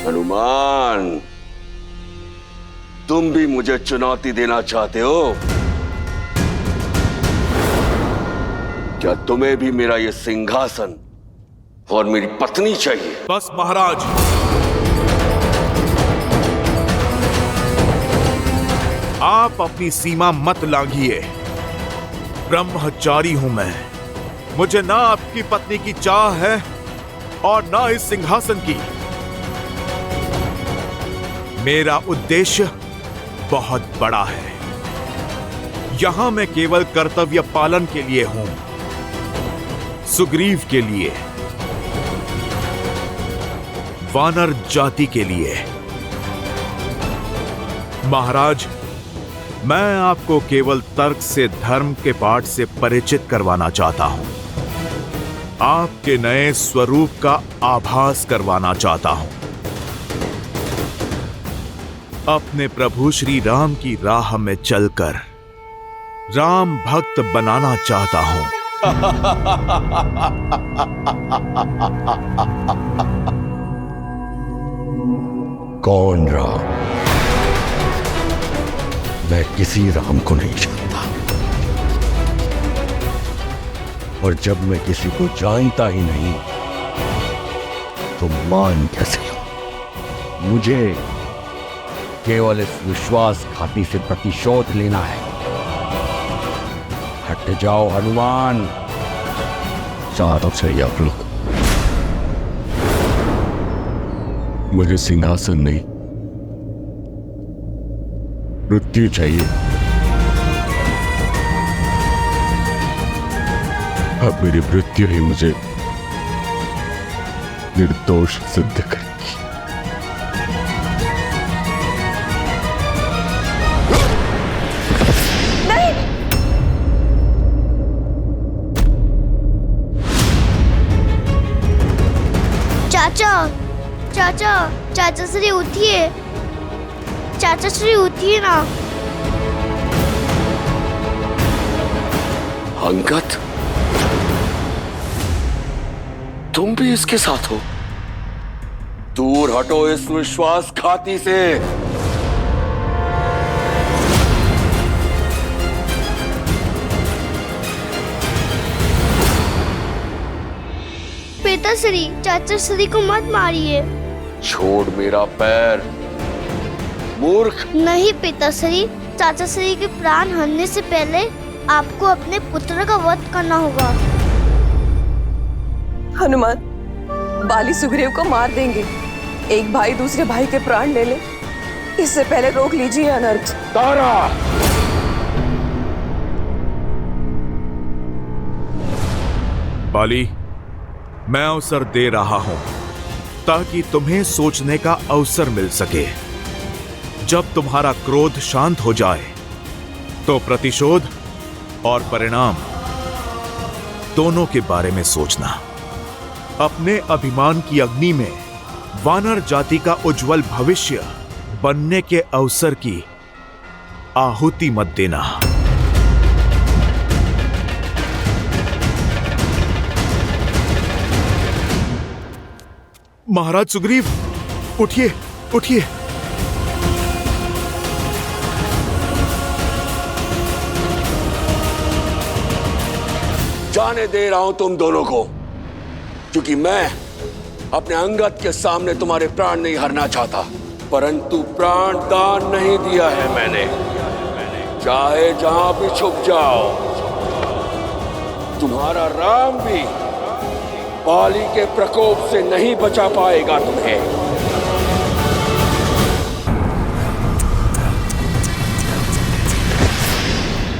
हनुमान, तुम भी मुझे चुनौती देना चाहते हो? क्या तुम्हें भी मेरा ये सिंहासन और मेरी पत्नी चाहिए? बस महाराज, आप अपनी सीमा मत लांघिए। ब्रह्मचारी हूं मैं। मुझे ना आपकी पत्नी की चाह है और ना इस सिंहासन की। मेरा उद्देश्य बहुत बड़ा है। यहां मैं केवल कर्तव्य पालन के लिए हूं, सुग्रीव के लिए, वानर जाति के लिए। महाराज, मैं आपको केवल तर्क से धर्म के पाठ से परिचित करवाना चाहता हूं। आपके नए स्वरूप का आभास करवाना चाहता हूं। अपने प्रभु श्री राम की राह में चलकर राम भक्त बनाना चाहता हूं। कौन राम? मैं किसी राम को नहीं जानता, और जब मैं किसी को जानता ही नहीं तो मान कैसे लूं? मुझे केवल इस विश्वासघाती से प्रतिशोध लेना है। हट जाओ हनुमान, चारों से आप लोग। मुझे सिंहासन नहीं, मृत्यु चाहिए। अब मेरी मृत्यु ही मुझे निर्दोष सिद्ध करेगी। नहीं! चाचा, चाचा, चाचा श्री उठिए। चाचा श्री उठिए ना। अंगद, तुम भी इसके साथ हो? दूर हटो इस विश्वासघाती से। पिताश्री, चाचा श्री को मत मारिए। छोड़ मेरा पैर, मूर्ख। नहीं पिताश्री, चाचा श्री के प्राण हरने से पहले आपको अपने पुत्र का वध करना होगा। हनुमान, बाली सुग्रीव को मार देंगे। एक भाई दूसरे भाई के प्राण ले ले, इससे पहले रोक लीजिए अनर्थ। तारा! बाली, मैं अवसर दे रहा हूं ताकि तुम्हें सोचने का अवसर मिल सके। जब तुम्हारा क्रोध शांत हो जाए तो प्रतिशोध और परिणाम दोनों के बारे में सोचना। अपने अभिमान की अग्नि में वानर जाति का उज्जवल भविष्य बनने के अवसर की आहुति मत देना। महाराज सुग्रीव, उठिए, उठिए। जाने दे रहा हूं तुम दोनों को, क्योंकि मैं अपने अंगद के सामने तुम्हारे प्राण नहीं हरना चाहता, परंतु प्राण दान नहीं दिया है मैंने। चाहे जहां भी छुप जाओ, तुम्हारा राम भी बाली के प्रकोप से नहीं बचा पाएगा तुम्हें।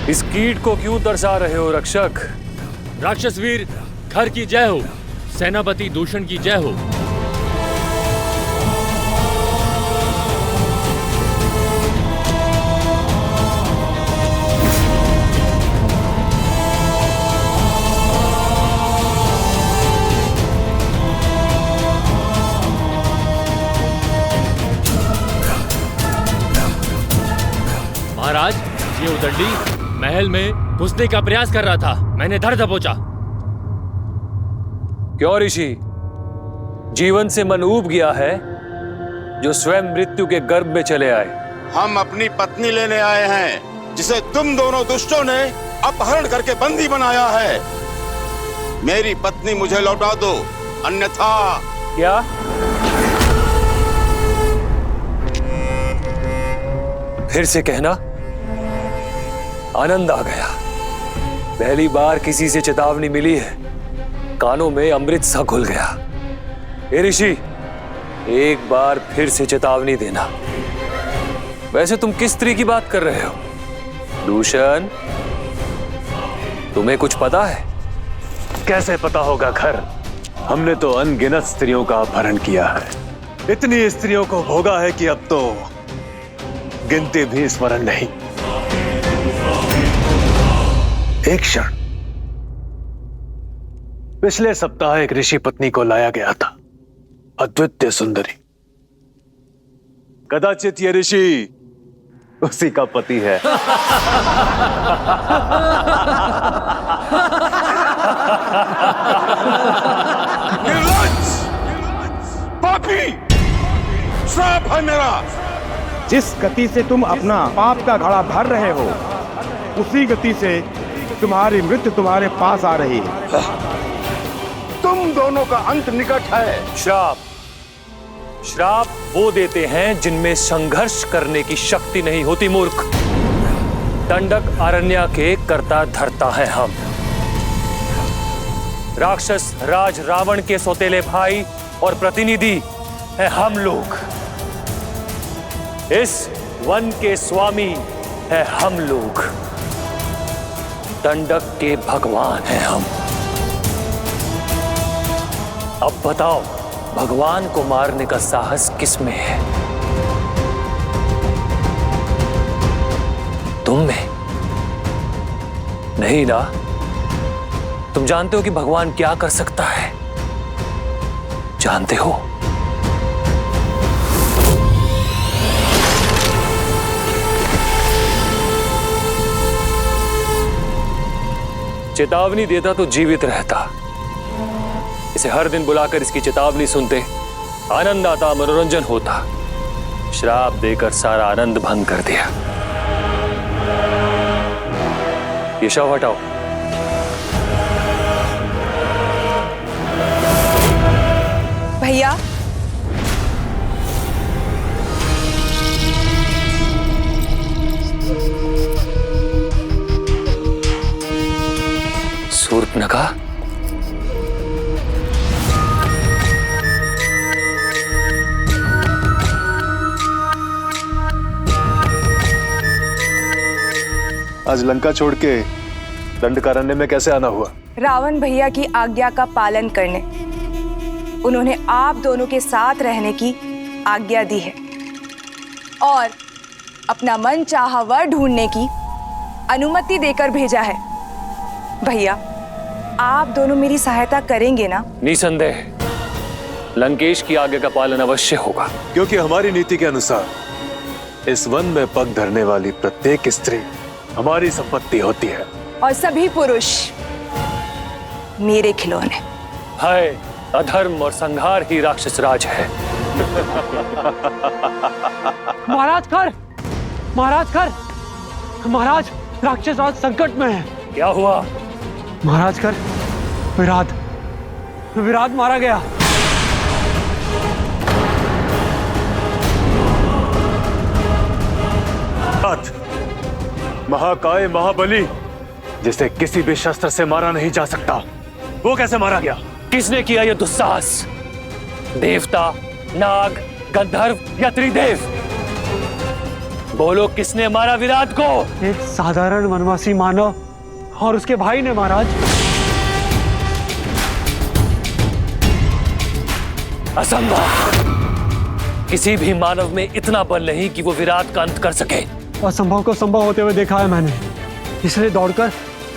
इस कीट को क्यों तरसा रहे हो रक्षक? राक्षस वीर खर की जय हो, सेनापति दूषण की जय हो। महाराज, ये उदंडी महल में घुसने का प्रयास कर रहा था। मैंने धर दबोचा। क्यों ऋषि, जीवन से मन ऊब गया है? जो स्वयं मृत्यु के गर्भ में चले आए। हम अपनी पत्नी लेने आए हैं, जिसे तुम दोनों दुष्टों ने अपहरण करके बंदी बनाया है। मेरी पत्नी मुझे लौटा दो, अन्यथा। क्या? फिर से कहना। आनंद आ गया। पहली बार किसी से चेतावनी मिली है, कानों में अमृत सा घुल गया। ए ऋषि, एक बार फिर से चेतावनी देना। वैसे तुम किस स्त्री की बात कर रहे हो? दूषण, तुम्हें कुछ पता है? कैसे पता होगा घर? हमने तो अनगिनत स्त्रियों का अपहरण किया है। इतनी स्त्रियों को भोगा है कि अब तो गिनती भी स्मरण नहीं। एक क्षण, पिछले सप्ताह एक ऋषि पत्नी को लाया गया था, अद्वितीय सुंदरी। कदाचित ये ऋषि उसी का पति है। निर्लज्ज! पापी! श्राप है मेरा। जिस गति से तुम अपना पाप का घड़ा भर रहे हो, उसी गति से तुम्हारी मृत्यु तुम्हारे पास आ रही है। तुम दोनों का अंत निकट है। श्राप, श्राप वो देते हैं जिनमें संघर्ष करने की शक्ति नहीं होती, मूर्ख। दंडक अरण्य के कर्ता धर्ता है हम। राक्षस राज रावण के सौतेले भाई और प्रतिनिधि है हम लोग। इस वन के स्वामी है हम लोग। दंडक के भगवान हैं हम। अब बताओ, भगवान को मारने का साहस किसमें है? तुम में नहीं ना? तुम जानते हो कि भगवान क्या कर सकता है? जानते हो? चेतावनी देता तो जीवित रहता। इसे हर दिन बुलाकर इसकी चेतावनी सुनते, आनंद आता, मनोरंजन होता। श्राप देकर सारा आनंद भंग कर दिया। ये शव हटाओ। भैया, शूर्पणखा, आज लंका छोड़ के दंडकारण्य में कैसे आना हुआ? रावण भैया की आज्ञा का पालन करने। उन्होंने आप दोनों के साथ रहने की आज्ञा दी है और अपना मन चाहा वर ढूंढने की अनुमति देकर भेजा है। भैया, आप दोनों मेरी सहायता करेंगे ना? निसंदेह लंकेश की आज्ञा का पालन अवश्य होगा। क्योंकि हमारी नीति के अनुसार इस वन में पग धरने वाली प्रत्येक स्त्री हमारी संपत्ति होती है और सभी पुरुष मेरे खिलौने। है अधर्म और संहार ही राक्षस राज है। महाराज कर, महाराज कर, महाराज राक्षस राज संकट में है। क्या हुआ? महाराज कर, विराट, विराट मारा गया। महाकाय महाबली, जिसे किसी भी शस्त्र से मारा नहीं जा सकता, वो कैसे मारा गया? किसने किया यह दुस्साहस? देवता, नाग, गंधर्व या त्रिदेव? बोलो, किसने मारा विराट को? एक साधारण वनवासी मानव और उसके भाई ने। महाराज, असंभव। किसी भी मानव में इतना बल नहीं कि वो विराट का अंत कर सके। असंभव को संभव होते हुए देखा है मैंने, इसलिए दौड़कर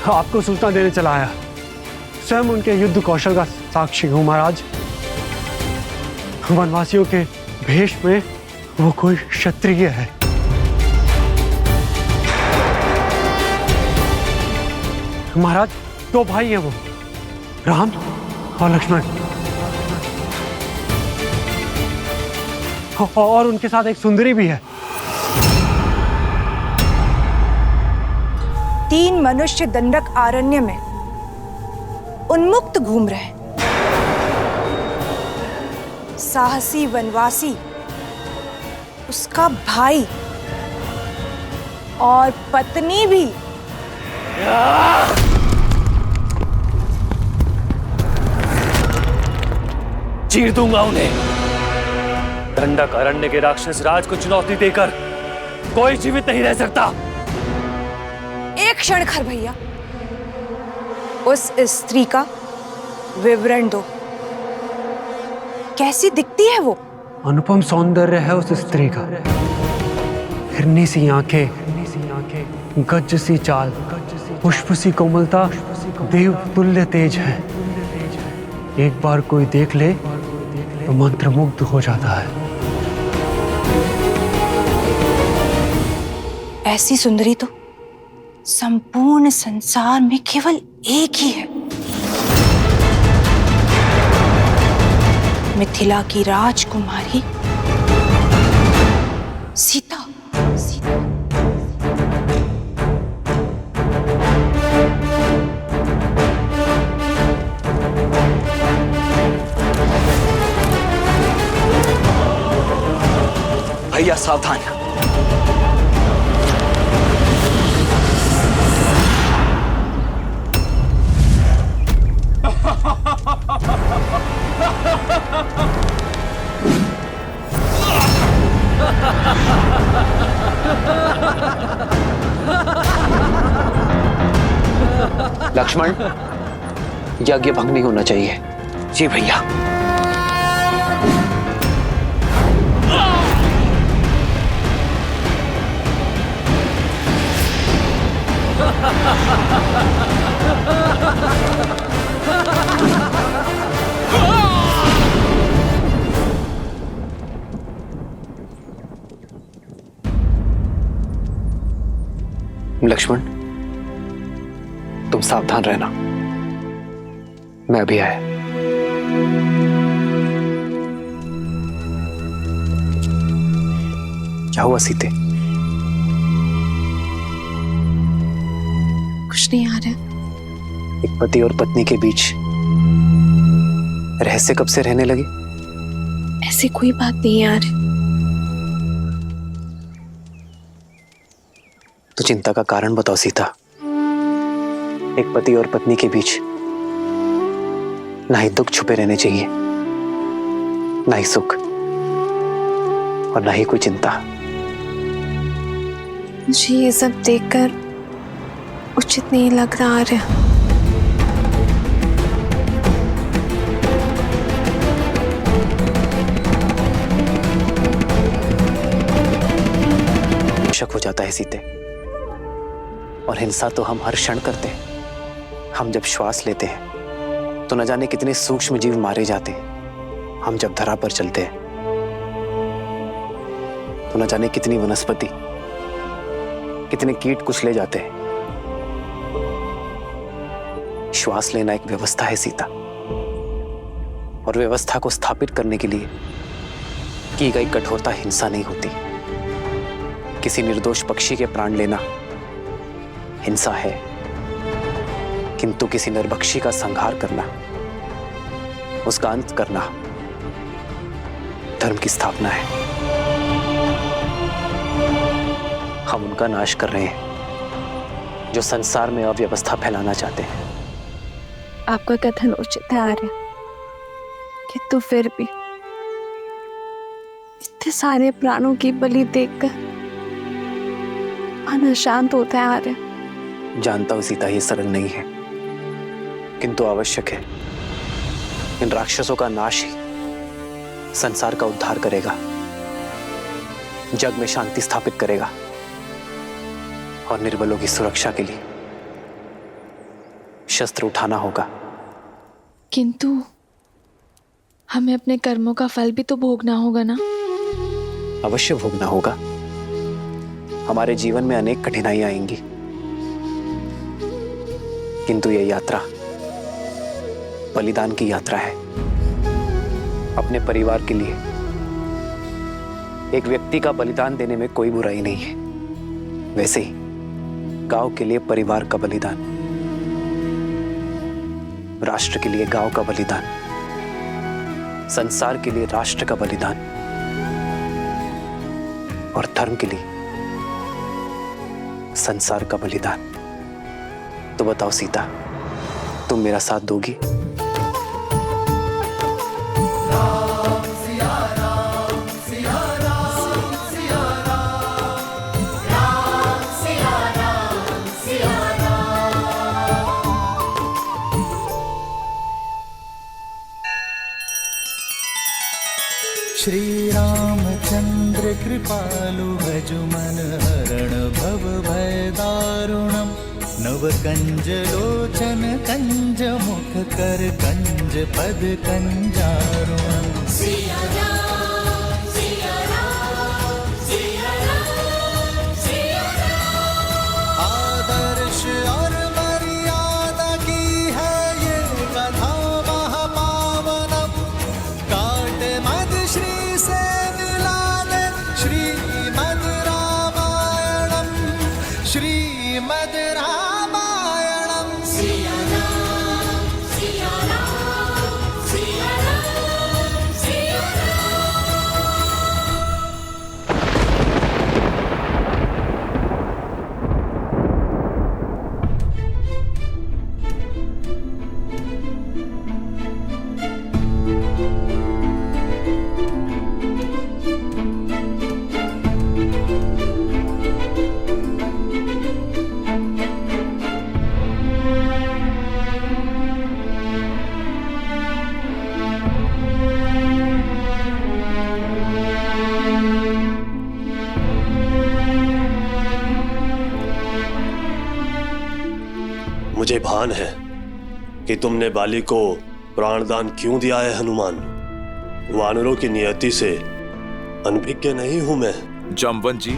आपको सूचना देने चला आया। स्वयं उनके युद्ध कौशल का साक्षी हूं महाराज। वनवासियों के भेष में वो कोई क्षत्रिय है। महाराज, दो भाई हैं वो, राम और लक्ष्मण। और उनके साथ एक सुंदरी भी है। 3 मनुष्य दंडक आरण्य में उन्मुक्त घूम रहे हैं। साहसी वनवासी, उसका भाई और पत्नी भी। चीर दूंगा उन्हें। दंडक अरण्य के राक्षस राज को चुनौती देकर कोई जीवित नहीं रह सकता। एक क्षण खर भैया, उस स्त्री का विवरण दो। कैसी दिखती है वो? अनुपम सौंदर्य है उस स्त्री का। हिरनी सी आंखें, गज सी चाल, पुष्प सी कोमलता, देव तुल्य तेज है। एक बार कोई देख ले तो मंत्रमुग्ध हो जाता है। ऐसी सुंदरी तो संपूर्ण संसार में केवल एक ही है। मिथिला की राजकुमारी सीता। भैया सावधान। लक्ष्मण, यज्ञ भंग नहीं होना चाहिए। जी भैया। लक्ष्मण, तुम सावधान रहना, मैं अभी आया। क्या हुआ सीते? कुछ नहीं आ रहा। एक पति और पत्नी के बीच रहस्य कब से रहने लगे? ऐसी कोई बात नहीं यार। तो चिंता का कारण बताओ सीता। एक पति और पत्नी के बीच ना ही दुख छुपे रहने चाहिए, ना ही सुख, और ना ही कोई चिंता। मुझे ये सब देखकर उचित नहीं लग रहा है। शक हो जाता है सीते, और हिंसा तो हम हर क्षण करते हैं। हम जब श्वास लेते हैं तो न जाने कितने सूक्ष्म जीव मारे जाते हैं। हम जब धरा पर चलते हैं तो न जाने कितनी वनस्पति, कितने कीट कुचले जाते हैं। श्वास लेना एक व्यवस्था है सीता, और व्यवस्था को स्थापित करने के लिए की गई कठोरता हिंसा नहीं होती। किसी निर्दोष पक्षी के प्राण लेना हिंसा है, किंतु किसी निर्भक्षी का संहार करना, उसका अंत करना धर्म की स्थापना है। हम उनका नाश कर रहे हैं जो संसार में अव्यवस्था फैलाना चाहते हैं। आपका कथन उचित है आर्य, किंतु फिर भी इतने सारे प्राणों की बलि देखकर मन अशांत होता है आर्य। जानता हूं सीता, ये सरल नहीं है, किंतु आवश्यक है। इन राक्षसों का नाश ही संसार का उद्धार करेगा, जग में शांति स्थापित करेगा, और निर्बलों की सुरक्षा के लिए शस्त्र उठाना होगा। किंतु हमें अपने कर्मों का फल भी तो भोगना होगा ना? अवश्य भोगना होगा। हमारे जीवन में अनेक कठिनाइयां आएंगी, किंतु यह यात्रा बलिदान की यात्रा है। अपने परिवार के लिए, एक व्यक्ति का बलिदान देने में कोई बुराई नहीं है, वैसे ही गांव के लिए परिवार का बलिदान, राष्ट्र के लिए गांव का बलिदान, संसार के लिए राष्ट्र का बलिदान और धर्म के लिए संसार का बलिदान। तो बताओ सीता, तुम मेरा साथ दोगी? श्री रामचंद्र कृपालु भजुमन हरण भव भय दारुणम नव कंज लोचन कंज मुख कर कंज पद कंजारुणम। सिया राम सिया राम सिया राम सिया राम। आदर्श और मर्यादा की है ये कथा महापावनम, काट मद श्री से मिला दे श्रीमद् रामायणम, श्रीमद् रामायणम। सिया राम सिया राम सिया राम सिया मुझे भान है कि तुमने बाली को प्राणदान क्यों दिया है हनुमान। वानरों की नियति से अनभिज्ञ नहीं हूं मैं। जामवंत जी,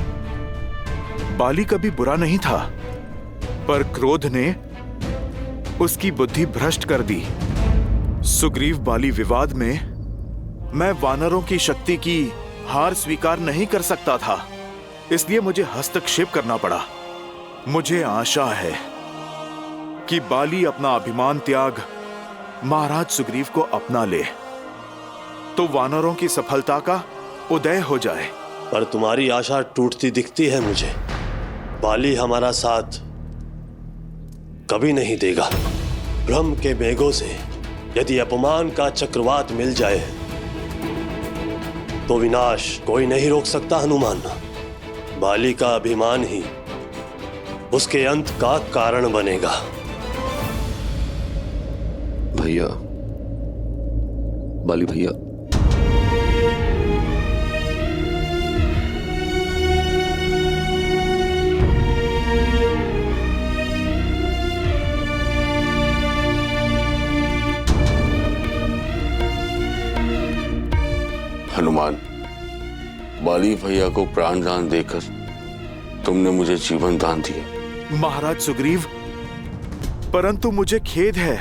बाली कभी बुरा नहीं था, पर क्रोध ने उसकी बुद्धि भ्रष्ट कर दी। सुग्रीव बाली विवाद में मैं वानरों की शक्ति की हार स्वीकार नहीं कर सकता था, इसलिए मुझे हस्तक्षेप करना पड़ा। मुझे आशा है कि बाली अपना अभिमान त्याग महाराज सुग्रीव को अपना ले, तो वानरों की सफलता का उदय हो जाए। पर तुम्हारी आशा टूटती दिखती है मुझे। बाली हमारा साथ कभी नहीं देगा। भ्रम के मेघों से यदि अपमान का चक्रवात मिल जाए तो विनाश कोई नहीं रोक सकता हनुमान। बाली का अभिमान ही उसके अंत का कारण बनेगा। भैया, बाली भैया, हनुमान, बाली भैया को प्राण दान देकर तुमने मुझे जीवन दान दिया। महाराज सुग्रीव, परंतु मुझे खेद है,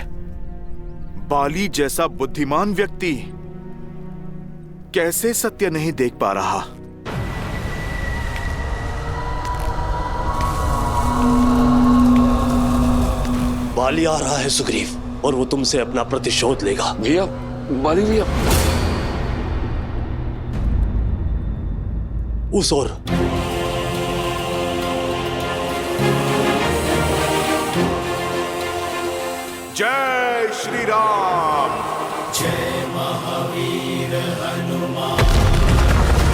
बाली जैसा बुद्धिमान व्यक्ति कैसे सत्य नहीं देख पा रहा। बाली आ रहा है सुग्रीव, और वो तुमसे अपना प्रतिशोध लेगा। भैया, बाली भैया, उस ओर जय श्री राम। जय महावीर हनुमान,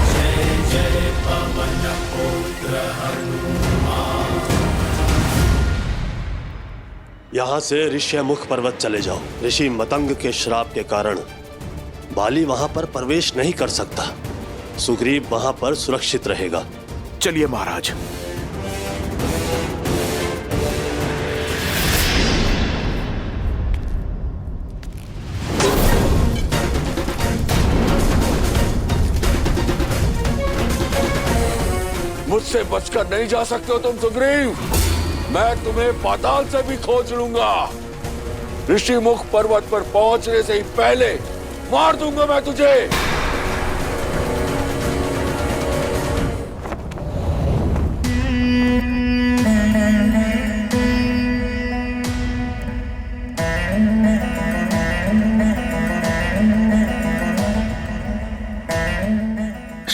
जय जय पवन पुत्र हनुमान। यहां से ऋष्यमुख पर्वत चले जाओ। ऋषि मतंग के श्राप के कारण बाली वहां पर प्रवेश नहीं कर सकता। सुग्रीव वहां पर सुरक्षित रहेगा। चलिए महाराज। मुझसे बचकर नहीं जा सकते हो तुम सुग्रीव। मैं तुम्हें पाताल से भी खोज लूंगा। ऋषिमुख पर्वत पर पहुंचने से ही पहले मार दूंगा मैं तुझे।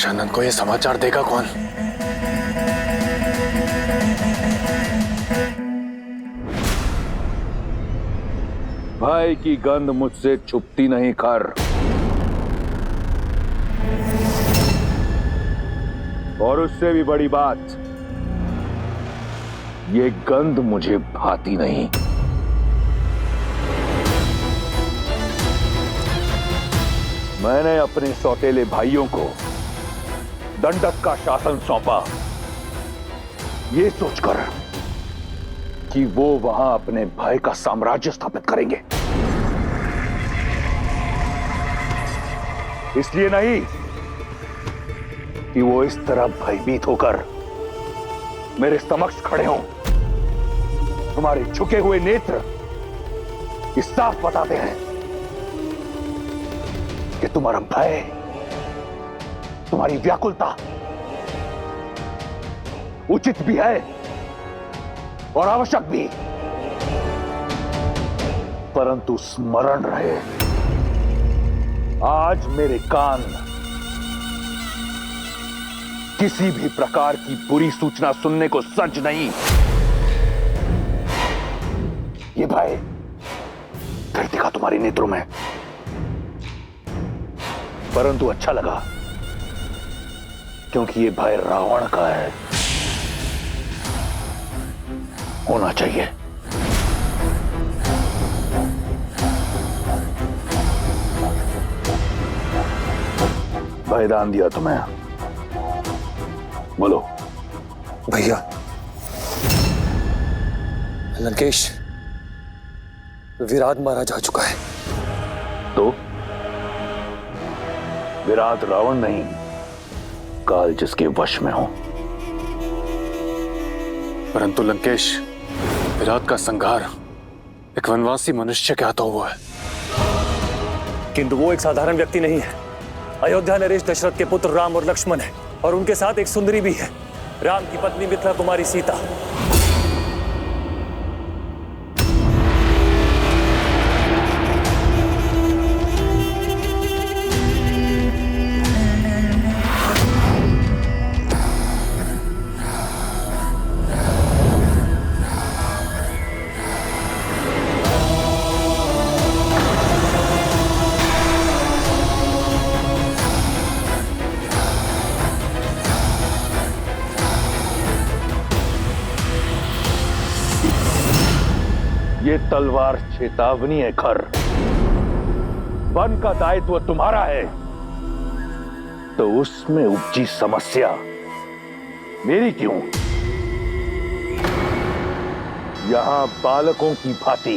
दशानन को यह समाचार देगा कौन? भय की गंध मुझसे छुपती नहीं खर। और उससे भी बड़ी बात, ये गंध मुझे भाती नहीं। मैंने अपने सौतेले भाइयों को दंडक का शासन सौंपा, ये सोचकर कि वो वहां अपने भय का साम्राज्य स्थापित करेंगे। इसलिए नहीं कि वो इस तरह भयभीत होकर मेरे समक्ष खड़े हों। तुम्हारे झुके हुए नेत्र इस साफ बताते हैं कि तुम्हारा भय, तुम्हारी व्याकुलता उचित भी है और आवश्यक भी, परंतु स्मरण रहे, आज मेरे कान किसी भी प्रकार की बुरी सूचना सुनने को सज्ज नहीं। ये भय फिर दिखा तुम्हारे नेत्रों में, परंतु अच्छा लगा क्योंकि ये भय रावण का है, होना चाहिए। भयदान दिया तुम्हें, बोलो। भैया, लंकेश विराट मारा जा चुका है। तो विराट रावण नहीं, काल जिसके वश में हो। परंतु लंकेश, विराट का संहार एक वनवासी मनुष्य के हाथों हुआ है। किंतु वो एक साधारण व्यक्ति नहीं है। अयोध्या नरेश दशरथ के पुत्र राम और लक्ष्मण है, और उनके साथ एक सुंदरी भी है, राम की पत्नी मिथिला कुमारी सीता। ये तलवार चेतावनी है खर। वन का दायित्व तुम्हारा है, तो उसमें उपजी समस्या मेरी क्यों? यहां बालकों की भांति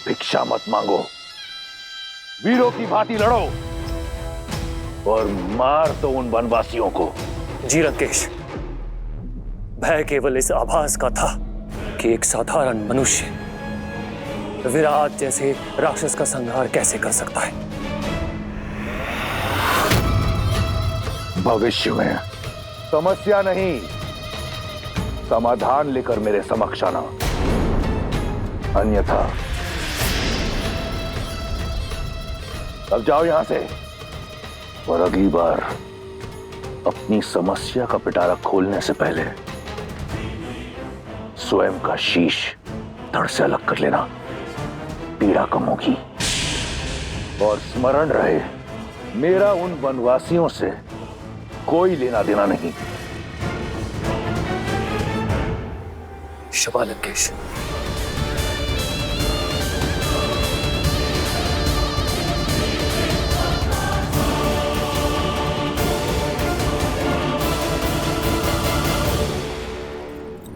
भिक्षा मत मांगो, वीरों की भांति लड़ो और मार दो उन वनवासियों को। जी लंकेश, भय केवल इस आभास का था कि एक साधारण मनुष्य विराट जैसे राक्षस का संहार कैसे कर सकता है। भविष्य में समस्या नहीं, समाधान लेकर मेरे समक्ष आना, अन्यथा अब जाओ यहां से। और अगली बार अपनी समस्या का पिटारा खोलने से पहले स्वयं का शीश धड़ से अलग कर लेना, पीड़ा कम होगी। और स्मरण रहे, मेरा उन वनवासियों से कोई लेना देना नहीं। शाबाश लंकेश।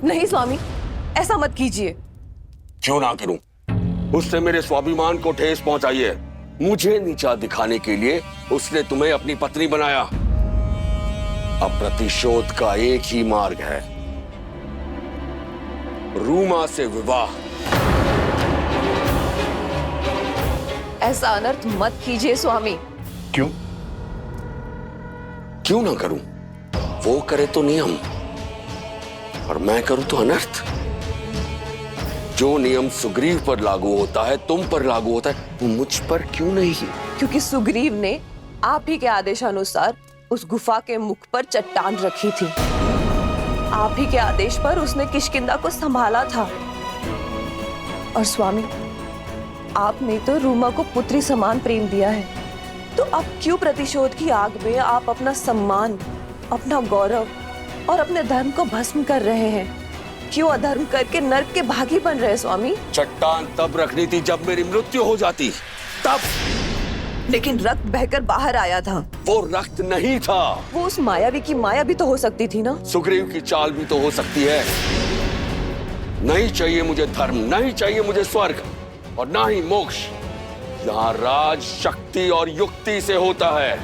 नहीं स्वामी, ऐसा मत कीजिए। क्यों ना करूं? उसने मेरे स्वाभिमान को ठेस पहुंचाई है। मुझे नीचा दिखाने के लिए उसने तुम्हें अपनी पत्नी बनाया। अब प्रतिशोध का एक ही मार्ग है, रूमा से विवाह। ऐसा अनर्थ मत कीजिए स्वामी। क्यों? क्यों ना करूं? वो करे तो नियम और मैं करूं तो अनर्थ। जो नियम सुग्रीव पर लागू होता है, तुम पर लागू होता है, वो मुझ पर क्यों नहीं? क्योंकि सुग्रीव ने आप ही के आदेशानुसार उस गुफा के मुख पर चट्टान रखी थी। आप ही के आदेश पर उसने किष्किंधा को संभाला था। और स्वामी, आपने तो रूमा को पुत्री समान प्रेम दिया है, तो अब क्यों प्रतिशोध की आग में आप अपना सम्मान, अपना गौरव और अपने धर्म को भस्म कर रहे हैं? क्यों अधर्म करके नर्क के भागी बन रहे स्वामी? चट्टान तब रखनी थी जब मेरी मृत्यु हो जाती, तब। लेकिन रक्त बहकर बाहर आया था। वो रक्त नहीं था। वो उस मायावी की माया भी तो हो सकती थी ना। सुग्रीव की चाल भी तो हो सकती है। नहीं चाहिए मुझे धर्म, नहीं चाहिए मुझे स्वर्ग, और ना ही मोक्ष। यहाँ राज शक्ति और युक्ति से होता है,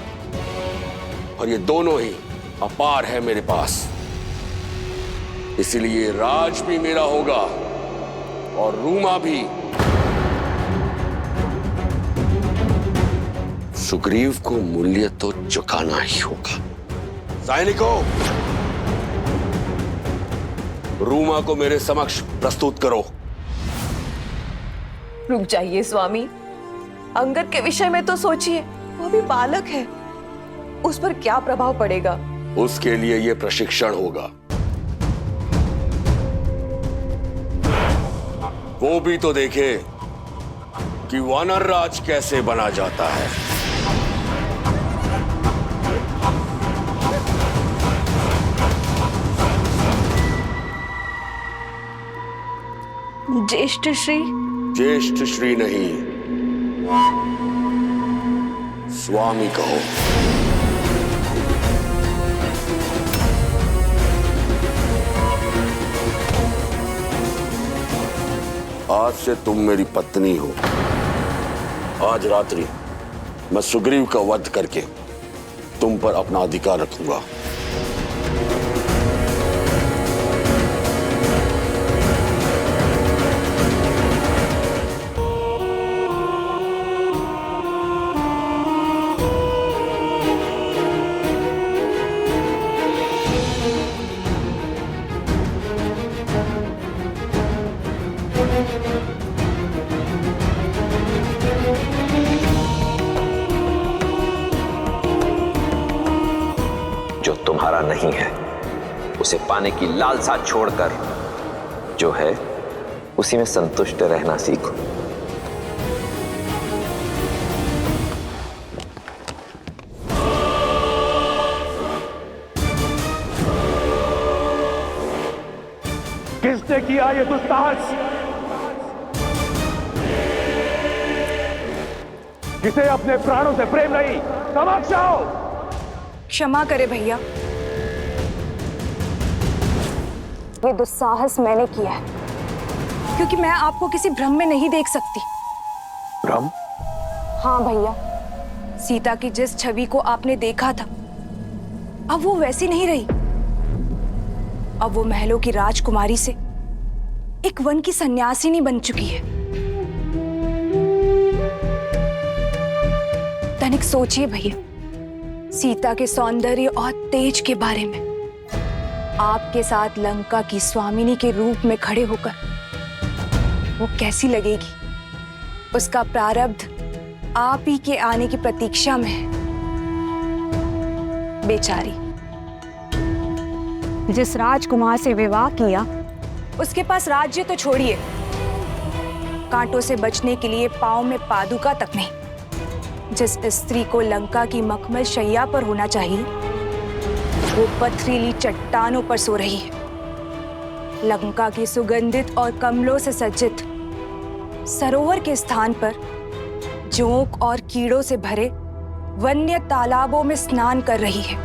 और ये दोनों ही अपार है मेरे पास। इसलिए राज भी मेरा होगा और रूमा भी। सुग्रीव को मूल्य तो चुकाना ही होगा। सैनिकों, रूमा को मेरे समक्ष प्रस्तुत करो। रुक जाइए स्वामी, अंगद के विषय में तो सोचिए। वो भी बालक है, उस पर क्या प्रभाव पड़ेगा? उसके लिए यह प्रशिक्षण होगा। वो भी तो देखे कि वानर राज कैसे बना जाता है। ज्येष्ठ श्री? ज्येष्ठ श्री नहीं, स्वामी कहो। आज से तुम मेरी पत्नी हो। आज रात्रि मैं सुग्रीव का वध करके तुम पर अपना अधिकार रखूंगा। जो तुम्हारा नहीं है उसे पाने की लालसा छोड़कर जो है उसी में संतुष्ट रहना सीखो। किसने किया ये दुस्साहस? किसे अपने प्राणों से प्रेम नहीं? समक्ष आओ। क्षमा करे भैया, ये दुस्साहस मैंने किया है, क्योंकि मैं आपको किसी भ्रम में नहीं देख सकती। भ्रम? हाँ भैया, सीता की जिस छवि को आपने देखा था, अब वो वैसी नहीं रही। अब वो महलों की राजकुमारी से एक वन की सन्यासिनी बन चुकी है। तनिक सोचिए भैया, सीता के सौंदर्य और तेज के बारे में। आपके साथ लंका की स्वामिनी के रूप में खड़े होकर वो कैसी लगेगी? उसका प्रारब्ध आप ही के आने की प्रतीक्षा में है। बेचारी, जिस राजकुमार से विवाह किया उसके पास राज्य तो छोड़िए, कांटों से बचने के लिए पांव में पादुका तक नहीं। जिस स्त्री को लंका की मखमल शैया पर होना चाहिए वो पथरीली चट्टानों पर सो रही है। लंका की सुगंधित और कमलों से सज्जित सरोवर के स्थान पर जोंक और कीड़ों से भरे वन्य तालाबों में स्नान कर रही है।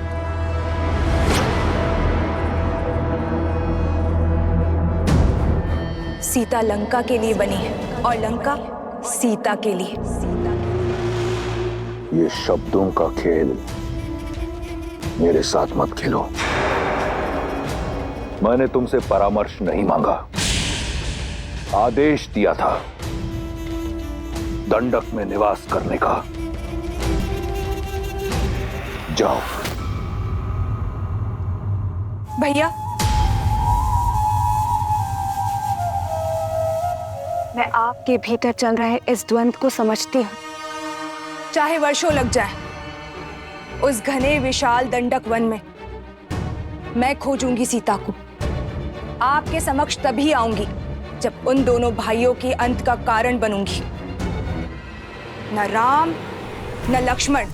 सीता लंका के लिए बनी है और लंका सीता के लिए। ये शब्दों का खेल मेरे साथ मत खेलो। मैंने तुमसे परामर्श नहीं मांगा, आदेश दिया था दंडक में निवास करने का। जाओ। भैया, मैं आपके भीतर चल रहे इस द्वंद्व को समझती हूँ। चाहे वर्षों लग जाए, उस घने विशाल दंडक वन में मैं खोजूंगी सीता को। आपके समक्ष तभी आऊंगी जब उन दोनों भाइयों के अंत का कारण बनूंगी। न राम, न लक्ष्मण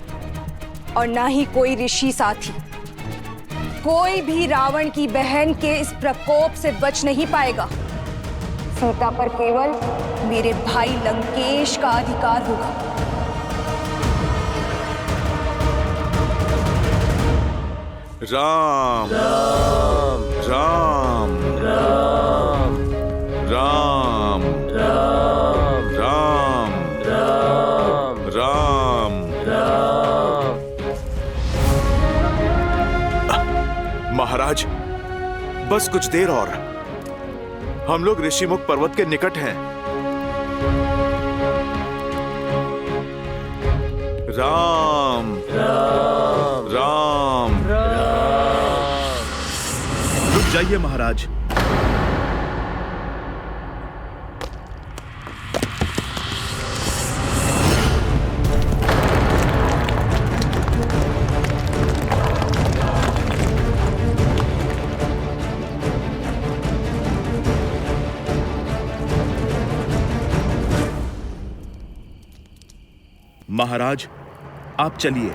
और न ही कोई ऋषि साथी, कोई भी रावण की बहन के इस प्रकोप से बच नहीं पाएगा। सीता पर केवल मेरे भाई लंकेश का अधिकार होगा। राम राम राम राम राम राम राम राम राम। महाराज, बस कुछ देर और, हम लोग ऋषिमुख पर्वत के निकट हैं। राम राम राम राम। रुक जाइए महाराज। महाराज, आप चलिए।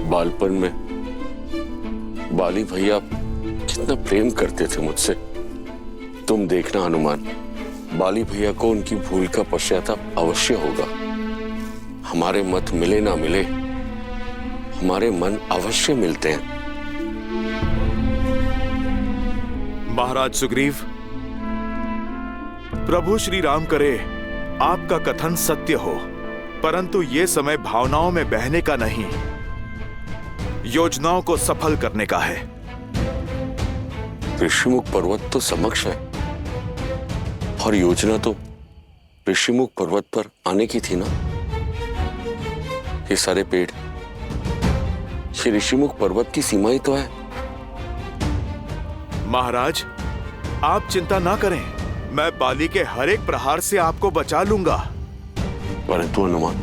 बालपन में बाली भैया कितना प्रेम करते थे मुझसे। तुम देखना हनुमान, बाली भैया को उनकी भूल का पश्चाताप अवश्य होगा। हमारे मत मिले ना मिले, हमारे मन अवश्य मिलते हैं। महाराज सुग्रीव, प्रभु श्री राम करे आपका कथन सत्य हो, परंतु ये समय भावनाओं में बहने का नहीं, योजनाओं को सफल करने का है। ऋषिमुख पर्वत तो समक्ष है और योजना तो ऋषिमुख पर्वत पर आने की थी ना। ये सारे पेड़, ये ऋषिमुख पर्वत की सीमा ही तो है। महाराज, आप चिंता ना करें, मैं बाली के हर एक प्रहार से आपको बचा लूंगा। परंतु हनुमान,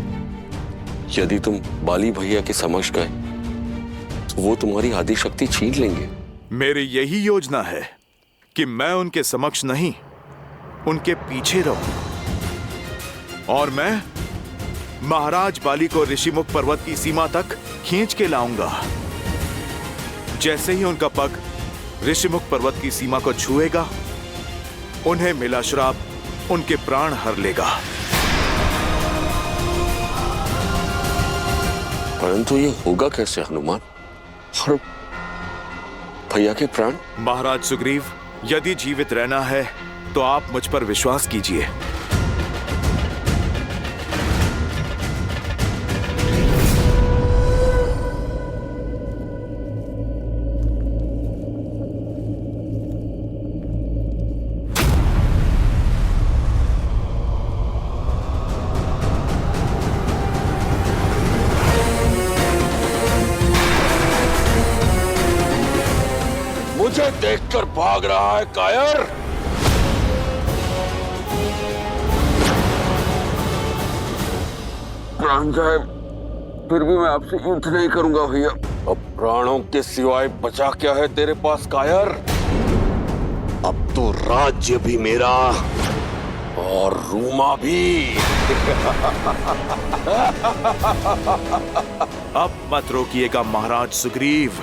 यदि तुम बाली भैया के समक्ष गए तो वो तुम्हारी आदि शक्ति छीन लेंगे। मेरी यही योजना है कि मैं उनके समक्ष नहीं, उनके पीछे रहूं और मैं महाराज बाली को ऋषिमुख पर्वत की सीमा तक खींच के लाऊंगा। जैसे ही उनका पग ऋषिमुख पर्वत की सीमा को छुएगा, उन्हें मिला श्राप उनके प्राण हर लेगा। परंतु ये होगा कैसे हनुमान? और भैया के प्राण? महाराज सुग्रीव, यदि जीवित रहना है तो आप मुझ पर विश्वास कीजिए। मुझे देखकर भाग रहा है कायर? प्राण जाए फिर भी मैं आपसे युद्ध नहीं करूंगा भैया। अब प्राणों के सिवाय बचा क्या है तेरे पास कायर? अब तो राज्य भी मेरा और रूमा भी। अब मत रोकिएगा महाराज सुग्रीव।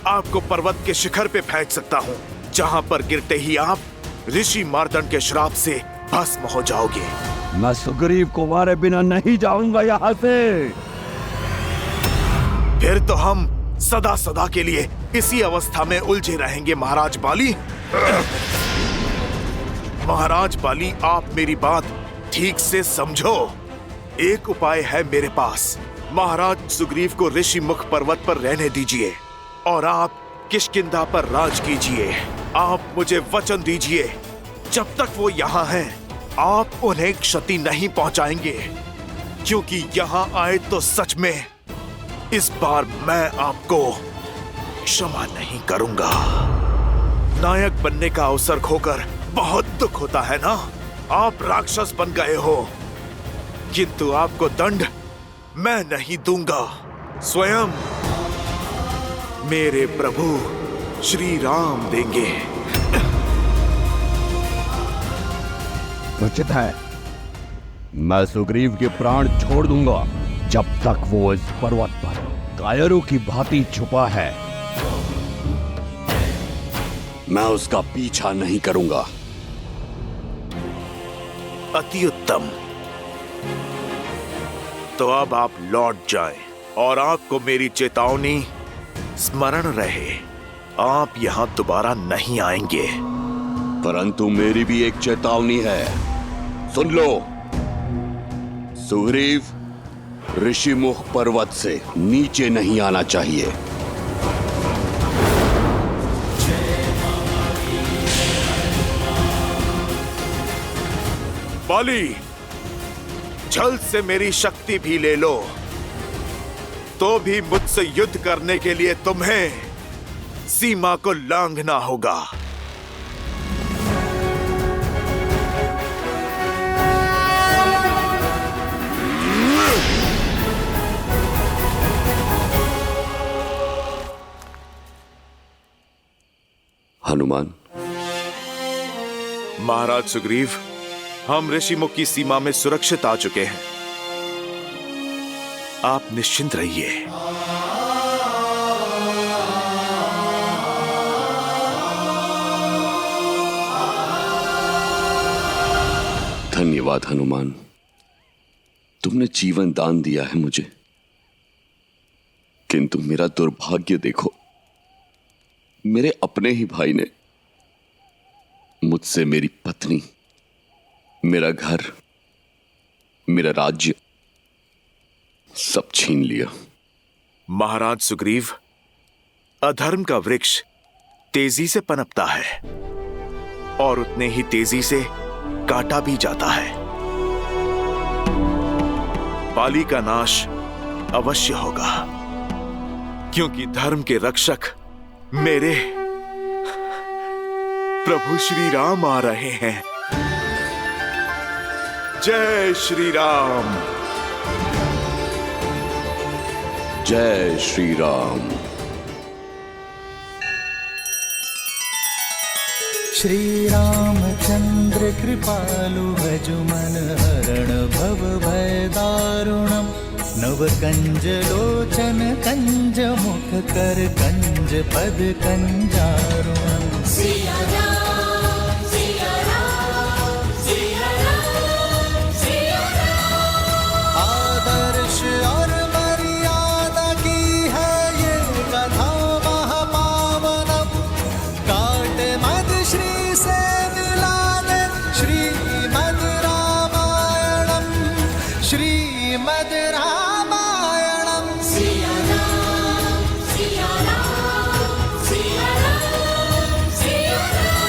आपको पर्वत के शिखर पे फेंक सकता हूं, जहां पर गिरते ही आप ऋषि मार्तंड के श्राप से भस्म हो जाओगे। मैं सुग्रीव को मारे बिना नहीं जाऊंगा यहां से। फिर तो हम सदा सदा के लिए इसी अवस्था में उलझे रहेंगे महाराज बाली। महाराज बाली, आप मेरी बात ठीक से समझो। एक उपाय है मेरे पास। महाराज सुग्रीव को ऋषिमुख पर्वत पर रहने दीजिए और आप किष्किंधा पर राज कीजिए। आप मुझे वचन दीजिए, जब तक वो यहाँ हैं आप उन्हें क्षति नहीं पहुंचाएंगे, क्योंकि यहां आए तो सच में इस बार मैं आपको क्षमा नहीं करूंगा। नायक बनने का अवसर खोकर बहुत दुख होता है ना। आप राक्षस बन गए हो, किंतु आपको दंड मैं नहीं दूंगा। स्वयं मेरे प्रभु श्री राम देंगे। उचित है, मैं सुग्रीव के प्राण छोड़ दूंगा जब तक वो इस पर्वत पर कायरों की भांति छुपा है। मैं उसका पीछा नहीं करूंगा। अति उत्तम। तो अब आप लौट जाएं और आपको मेरी चेतावनी स्मरण रहे, आप यहां दोबारा नहीं आएंगे। परंतु मेरी भी एक चेतावनी है, सुन लो। सुग्रीव ऋषिमुख पर्वत से नीचे नहीं आना चाहिए। बाली, जल्द से मेरी शक्ति भी ले लो, तो भी मुझसे युद्ध करने के लिए तुम्हें सीमा को लांघना होगा। हनुमान। महाराज सुग्रीव, हम ऋषिमुख की सीमा में सुरक्षित आ चुके हैं। आप निश्चिंत रहिए। धन्यवाद हनुमान, तुमने जीवन दान दिया है मुझे, किंतु मेरा दुर्भाग्य देखो, मेरे अपने ही भाई ने मुझसे मेरी पत्नी, मेरा घर, मेरा राज्य सब छीन लिया। महाराज सुग्रीव, अधर्म का वृक्ष तेजी से पनपता है और उतने ही तेजी से काटा भी जाता है। बाली का नाश अवश्य होगा, क्योंकि धर्म के रक्षक मेरे प्रभु श्री राम आ रहे हैं। जय श्री राम। जय श्री राम। श्री रामचंद्र कृपालु भजुमन हरण भव भय दारुणम नव कंज लोचन कंज मुख कर कंज पद कंजारुणम। आदर्श और मर्यादा की है ये कथा महापावनम। काट मद श्री से मिला दे श्रीमद रामायणम। श्रीमद रामायणम। सिया राम सिया राम सिया राम सिया राम।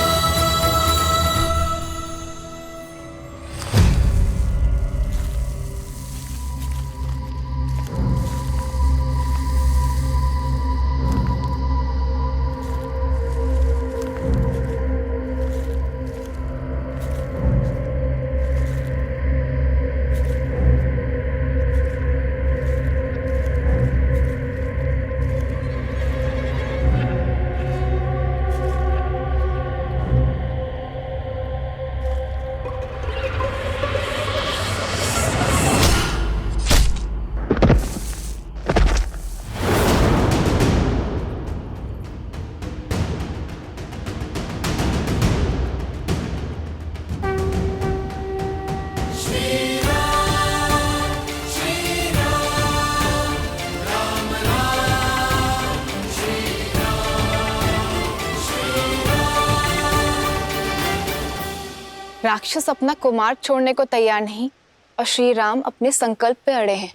राक्षस अपना कुमार छोड़ने को तैयार नहीं और श्री राम अपने संकल्प पे अड़े हैं,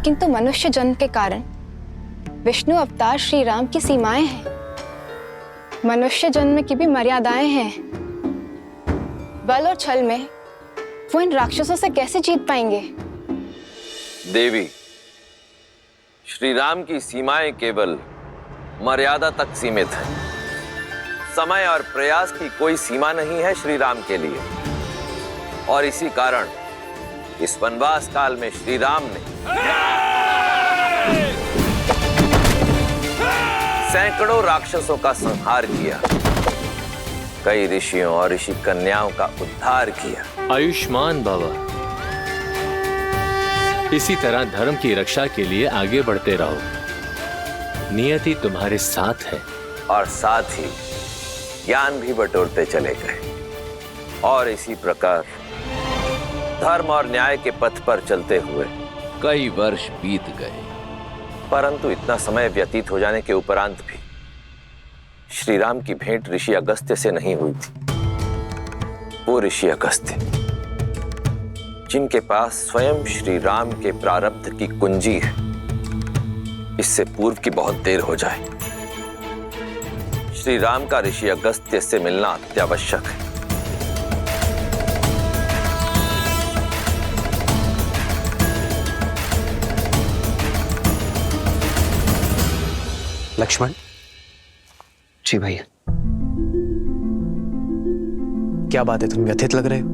किंतु मनुष्य जन्म के कारण विष्णु अवतार श्री राम की सीमाएं हैं। मनुष्य जन्म की भी मर्यादाएं हैं। बल और छल में वो इन राक्षसों से कैसे जीत पाएंगे? देवी, श्री राम की सीमाएं केवल मर्यादा तक सीमित है। समय और प्रयास की कोई सीमा नहीं है श्री राम के लिए, और इसी कारण इस वनवास काल में श्री राम ने सैकड़ों राक्षसों का संहार किया, कई ऋषियों और ऋषि कन्याओं का उद्धार किया। आयुष्मान बाबा, इसी तरह धर्म की रक्षा के लिए आगे बढ़ते रहो। नियति तुम्हारे साथ है। और साथ ही ज्ञान भी बटोरते चले गए, और इसी प्रकार धर्म और न्याय के पथ पर चलते हुए कई वर्ष बीत गए। परंतु इतना समय व्यतीत हो जाने के उपरांत भी श्री राम की भेंट ऋषि अगस्त्य से नहीं हुई थी। वो ऋषि अगस्त्य जिनके पास स्वयं श्री राम के प्रारब्ध की कुंजी है, इससे पूर्व की बहुत देर हो जाए। श्री राम का ऋषि अगस्त्य से मिलना अत्यावश्यक है। लक्ष्मण जी भैया, क्या बात है, तुम व्यथित लग रहे हो?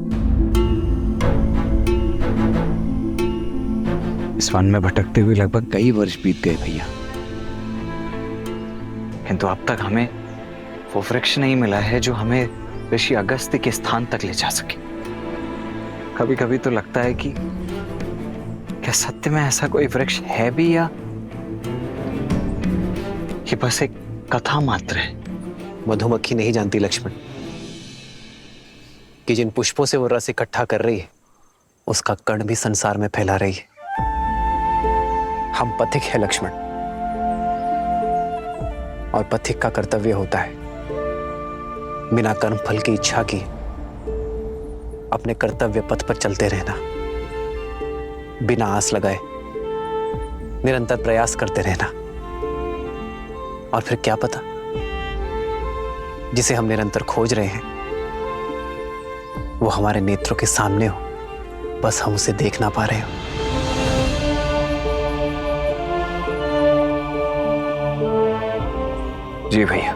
इस वन में भटकते हुए लगभग कई वर्ष बीत गए भैया, किंतु अब तक हमें वो वृक्ष नहीं मिला है जो हमें ऋषि अगस्त्य के स्थान तक ले जा सके। कभी कभी तो लगता है कि क्या सत्य में ऐसा कोई वृक्ष है भी, या ये बस एक कथा मात्र है। मधुमक्खी नहीं जानती लक्ष्मण कि जिन पुष्पों से वो रस इकट्ठा कर रही है उसका कण भी संसार में फैला रही है। हम पथिक है लक्ष्मण, और पथिक का कर्तव्य होता है बिना कर्म फल की इच्छा की अपने कर्तव्य पथ पर चलते रहना, बिना आस लगाए निरंतर प्रयास करते रहना। और फिर क्या पता, जिसे हम निरंतर खोज रहे हैं वो हमारे नेत्रों के सामने हो, बस हम उसे देख ना पा रहे हो। जी भैया।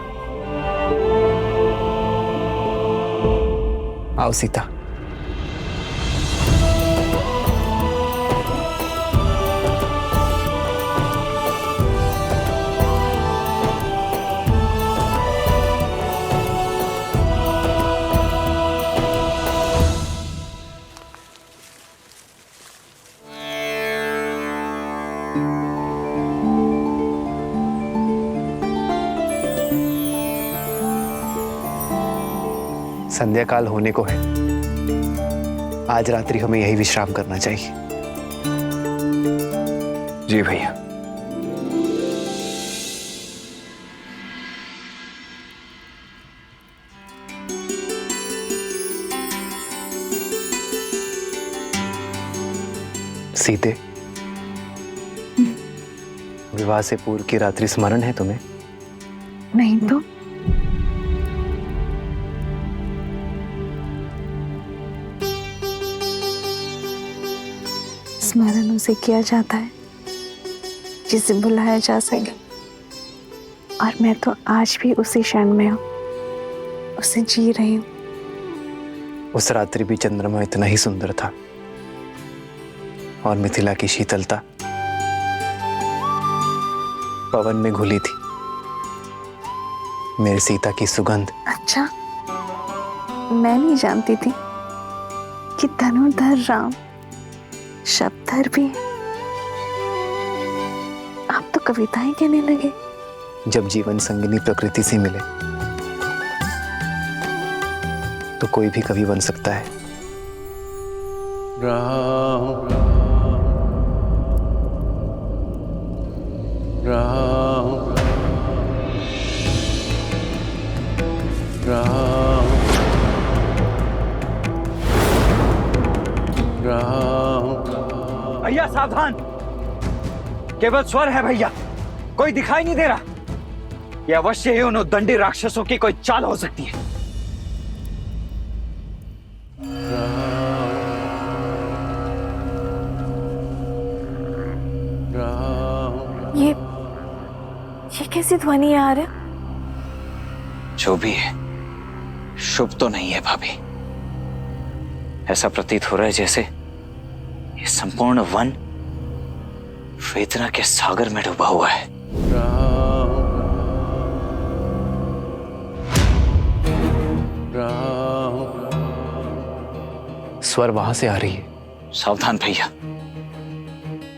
आओ सीता। संध्या काल होने को है, आज रात्रि हमें यही विश्राम करना चाहिए। जी भैया। सीते, विवाह से पूर्व की रात्रि स्मरण है तुम्हें? नहीं तो स्मरण उसे किया जाता है जिसे बुलाया जा सके, और मैं तो आज भी उसी क्षण में हूँ, उसे जी रही हूँ। उस रात्रि भी चंद्रमा इतना ही सुंदर था, और मिथिला की शीतलता पवन में घुली थी। मेरी सीता की सुगंध। अच्छा, मैं नहीं जानती थी कि धनुर्धर राम शब्दधर भी है। आप तो कविताएं कहने लगे। जब जीवन संगिनी प्रकृति से मिले तो कोई भी कवि बन सकता है। राम राम राम राम। भैया सावधान, केवल स्वर है भैया, कोई दिखाई नहीं दे रहा। यह अवश्य ही उन उद्दंडी राक्षसों की कोई चाल हो सकती है। कैसी ध्वनि आ रही? जो भी है, शुभ तो नहीं है भाभी। ऐसा प्रतीत हो रहा है जैसे ये संपूर्ण वन वेदना के सागर में डूबा हुआ है। स्वर वहां से आ रही है। सावधान भैया,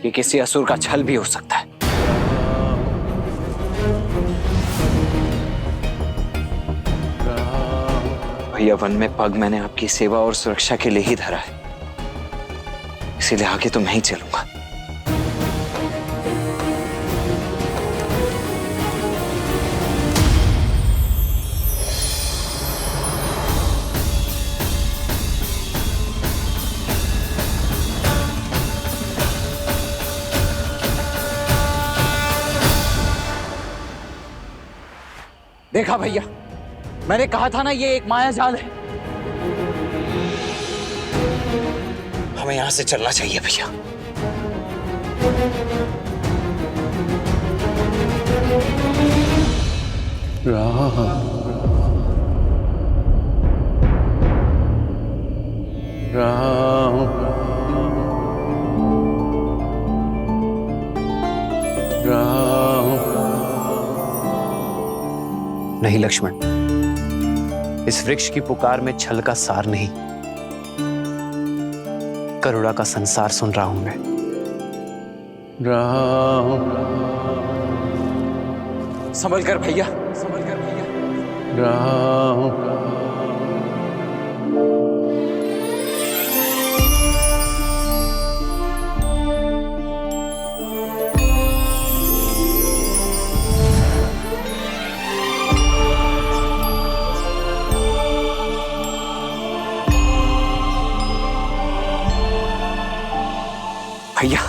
ये किसी असुर का छल भी हो सकता है। भैया, वन में पग मैंने आपकी सेवा और सुरक्षा के लिए ही धरा है, इसीलिए आगे तो मैं ही चलूंगा। देखा भैया, मैंने कहा था ना ये एक माया जाल है। हमें यहां से चलना चाहिए भैया। राम नहीं लक्ष्मण, इस वृक्ष की पुकार में छल का सार नहीं, करुणा का संसार सुन रहा हूं मैं। संभल कर भैया, संभल कर भैया। भैया,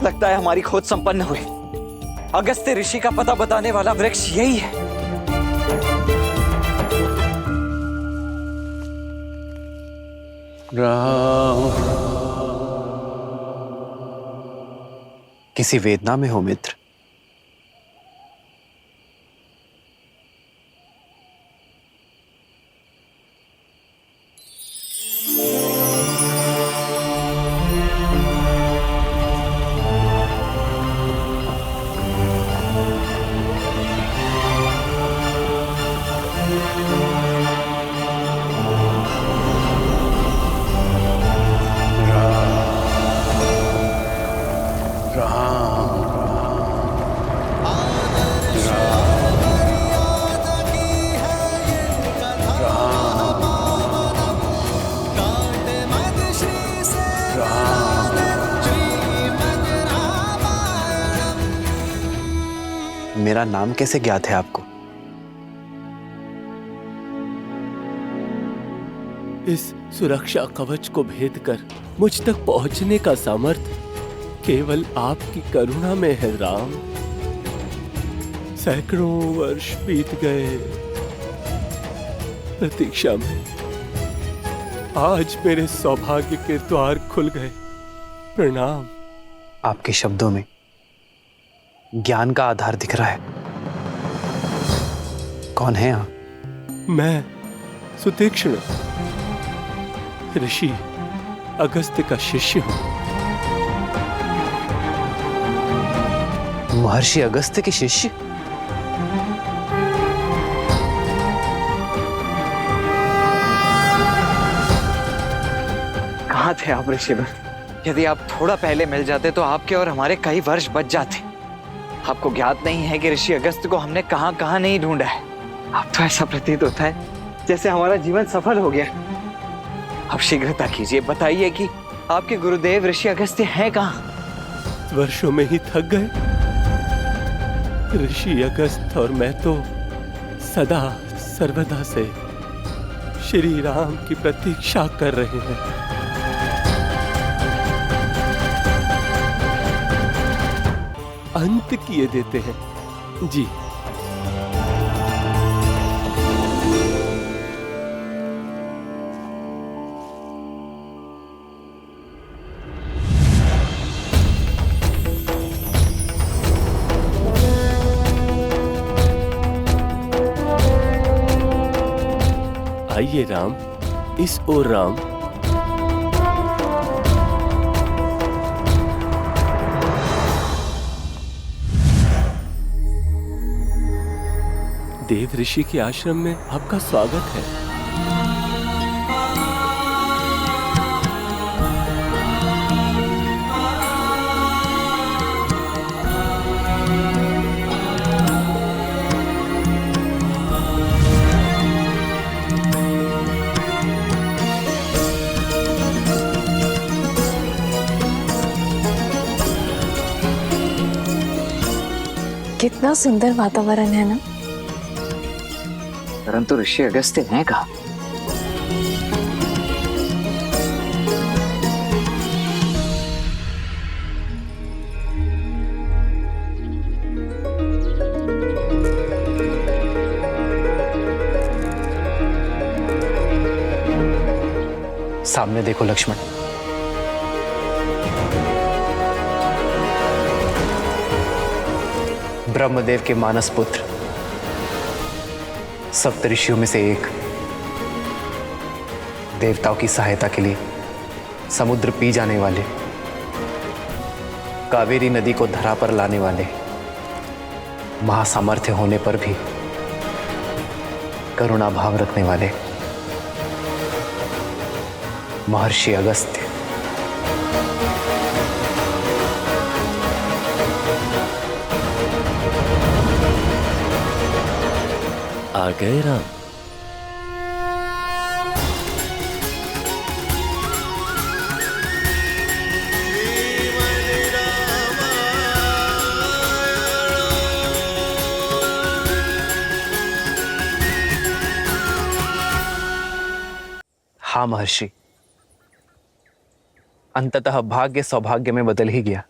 लगता है हमारी खोज संपन्न हुई। अगस्त्य ऋषि का पता बताने वाला वृक्ष यही है। किसी वेदना में हो मित्र? मेरा नाम कैसे ज्ञात है आपको? इस सुरक्षा कवच को भेद कर मुझ तक पहुंचने का सामर्थ्य केवल आपकी करुणा में है राम। सैकड़ों वर्ष बीत गए प्रतीक्षा में, आज मेरे सौभाग्य के द्वार खुल गए। प्रणाम। आपके शब्दों में ज्ञान का आधार दिख रहा है। कौन है आप? मैं सुतीक्ष्ण, ऋषि अगस्त्य का शिष्य हूं। महर्षि अगस्त्य के शिष्य? कहाँ थे आप ऋषिवर? यदि आप थोड़ा पहले मिल जाते तो आपके और हमारे कई वर्ष बच जाते। आपको ज्ञात नहीं है कि ऋषि अगस्त्य को हमने कहां कहां नहीं ढूंढा है। अब तो ऐसा प्रतीत होता है जैसे हमारा जीवन सफल हो गया। अब शीघ्रता कीजिए, बताइए कि आपके गुरुदेव ऋषि अगस्त्य हैं कहां? वर्षों में ही थक गए। ऋषि अगस्त्य और मैं तो सदा सर्वदा से श्री राम की प्रतीक्षा कर रहे हैं। अंत किए देते हैं जी। आइए राम, इस ओर राम। देव ऋषि के आश्रम में आपका स्वागत है। कितना सुंदर वातावरण है ना। परंतु ऋषि अगस्त्य हैं कहाँ? सामने देखो लक्ष्मण, ब्रह्मदेव के मानस पुत्र, सप्तऋषियों में से एक, देवताओं की सहायता के लिए समुद्र पी जाने वाले, कावेरी नदी को धरा पर लाने वाले, महासामर्थ्य होने पर भी करुणा भाव रखने वाले महर्षि अगस्त्य। आ गए राम। हाँ महर्षि, अंततः भाग्य सौभाग्य में बदल ही गया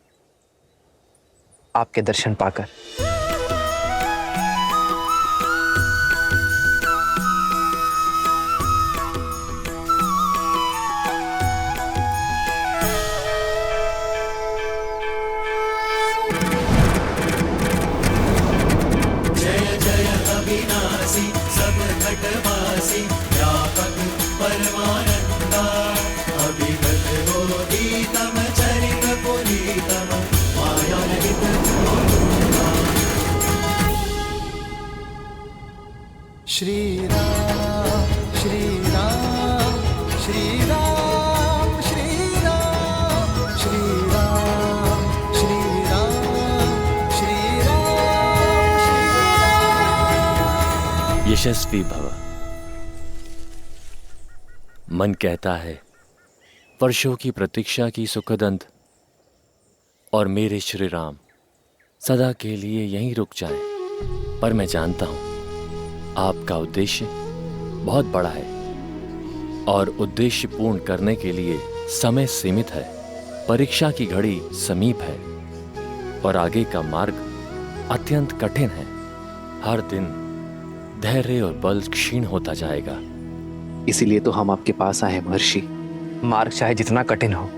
आपके दर्शन पाकर। जय जय अविनाशी सब घटवासी व्यापक परमानंदा अभिगत बोधितम चरित पुनीतम माया रहित गोविंदा। श्री राम श्री राम श्री राम श्री राम श्री राम श्री राम श्री राम। यशस्वी भव। मन कहता है वर्षों की प्रतीक्षा की सुखद अंत और मेरे श्री राम सदा के लिए यहीं रुक जाएं। पर मैं जानता हूं आपका उद्देश्य बहुत बड़ा है और उद्देश्य पूर्ण करने के लिए समय सीमित है। परीक्षा की घड़ी समीप है और आगे का मार्ग अत्यंत कठिन है। हर दिन धैर्य और बल क्षीण होता जाएगा। इसीलिए तो हम आपके पास आए महर्षि। मार्ग चाहे जितना कठिन हो,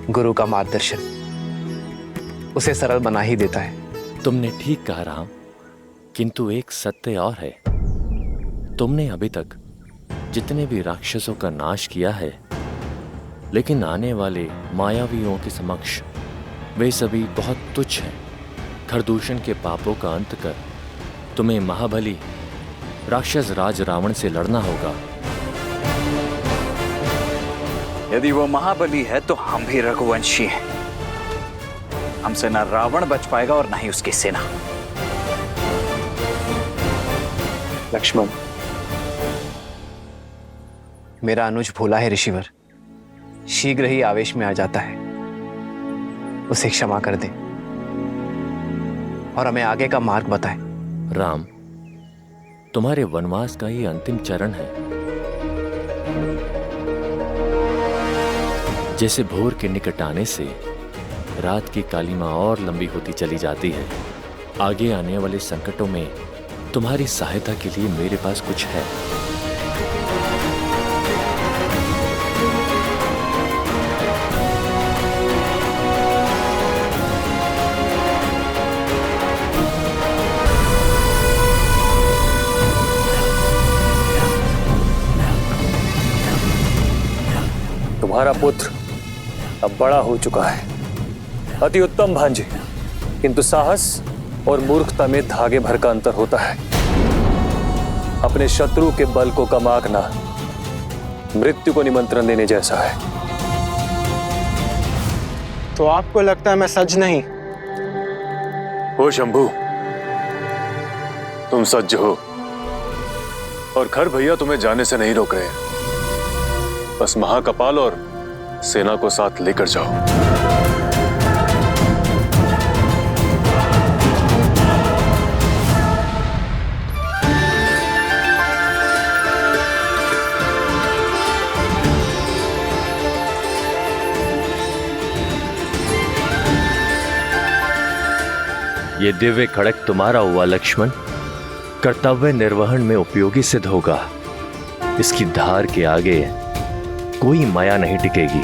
गुरु का मार्गदर्शन उसे सरल बना ही देता है। तुमने ठीक कहा राम, किंतु एक सत्य और है। तुमने अभी तक जितने भी राक्षसों का नाश किया है, लेकिन आने वाले मायावियों के समक्ष वे सभी बहुत तुच्छ हैं। खरदूषण के पापों का अंत कर तुम्हें महाबली राक्षस राज रावण से लड़ना होगा। यदि वो महाबली है तो हम भी रघुवंशी हैं। हमसे ना रावण बच पाएगा और ना ही उसकी सेना। लक्ष्मण, मेरा अनुज भोला है ऋषिवर, शीघ्र ही आवेश में आ जाता है। उसे क्षमा कर दे और हमें आगे का मार्ग बताए। राम, तुम्हारे वनवास का ही अंतिम चरण है। जैसे भोर के निकट आने से रात की कालिमा और लंबी होती चली जाती है, आगे आने वाले संकटों में तुम्हारी सहायता के लिए मेरे पास कुछ है। तुम्हारा पुत्र अब बड़ा हो चुका है। अति उत्तम भांजे, किंतु साहस और मूर्खता में धागे भर का अंतर होता है। अपने शत्रु के बल को कमाकना मृत्यु को निमंत्रण देने जैसा है। तो आपको लगता है मैं सज नहीं? हो शंभू, तुम सज्ज हो और खर भैया तुम्हें जाने से नहीं रोक रहे हैं। बस महाकपाल और सेना को साथ लेकर जाओ। ये दिव्य खड़क तुम्हारा हुआ लक्ष्मण, कर्तव्य निर्वहन में उपयोगी सिद्ध होगा। इसकी धार के आगे कोई माया नहीं टिकेगी।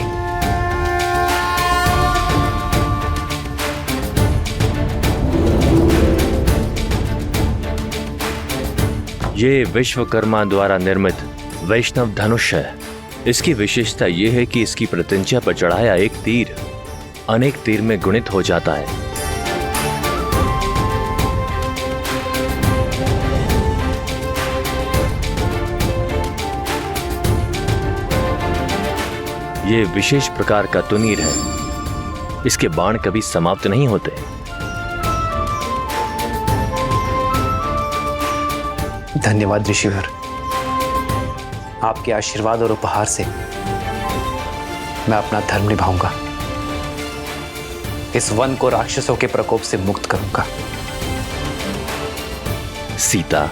ये विश्वकर्मा द्वारा निर्मित वैष्णव धनुष है। इसकी विशेषता यह है कि इसकी प्रत्यंचा पर चढ़ाया एक तीर अनेक तीर में गुणित हो जाता है। ये विशेष प्रकार का तुनीर है। इसके बाण कभी समाप्त नहीं होते। धन्यवाद ऋषिवर। आपके आशीर्वाद और उपहार से मैं अपना धर्म निभाऊंगा। इस वन को राक्षसों के प्रकोप से मुक्त करूंगा। सीता,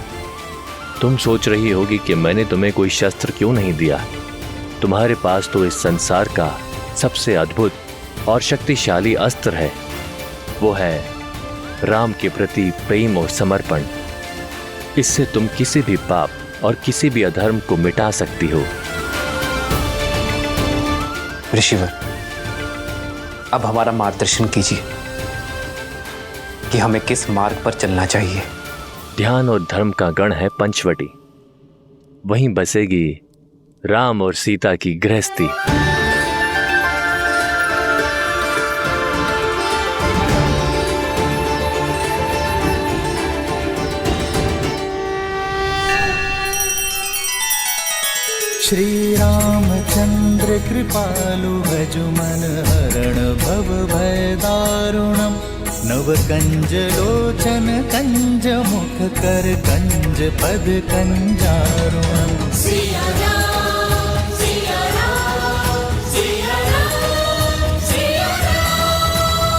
तुम सोच रही होगी कि मैंने तुम्हें कोई शस्त्र क्यों नहीं दिया। तुम्हारे पास तो इस संसार का सबसे अद्भुत और शक्तिशाली अस्त्र है। वो है राम के प्रति प्रेम और समर्पण। इससे तुम किसी भी पाप और किसी भी अधर्म को मिटा सकती हो। ऋषिवर, अब हमारा मार्गदर्शन कीजिए कि हमें किस मार्ग पर चलना चाहिए। ध्यान और धर्म का गण है पंचवटी। वहीं बसेगी राम और सीता की गृहस्थी। श्री रामचंद्र कृपालु भजुमन हरण भव भय दारुणम। नव कंज लोचन कंज मुख कर कंज पद कंजारुणम।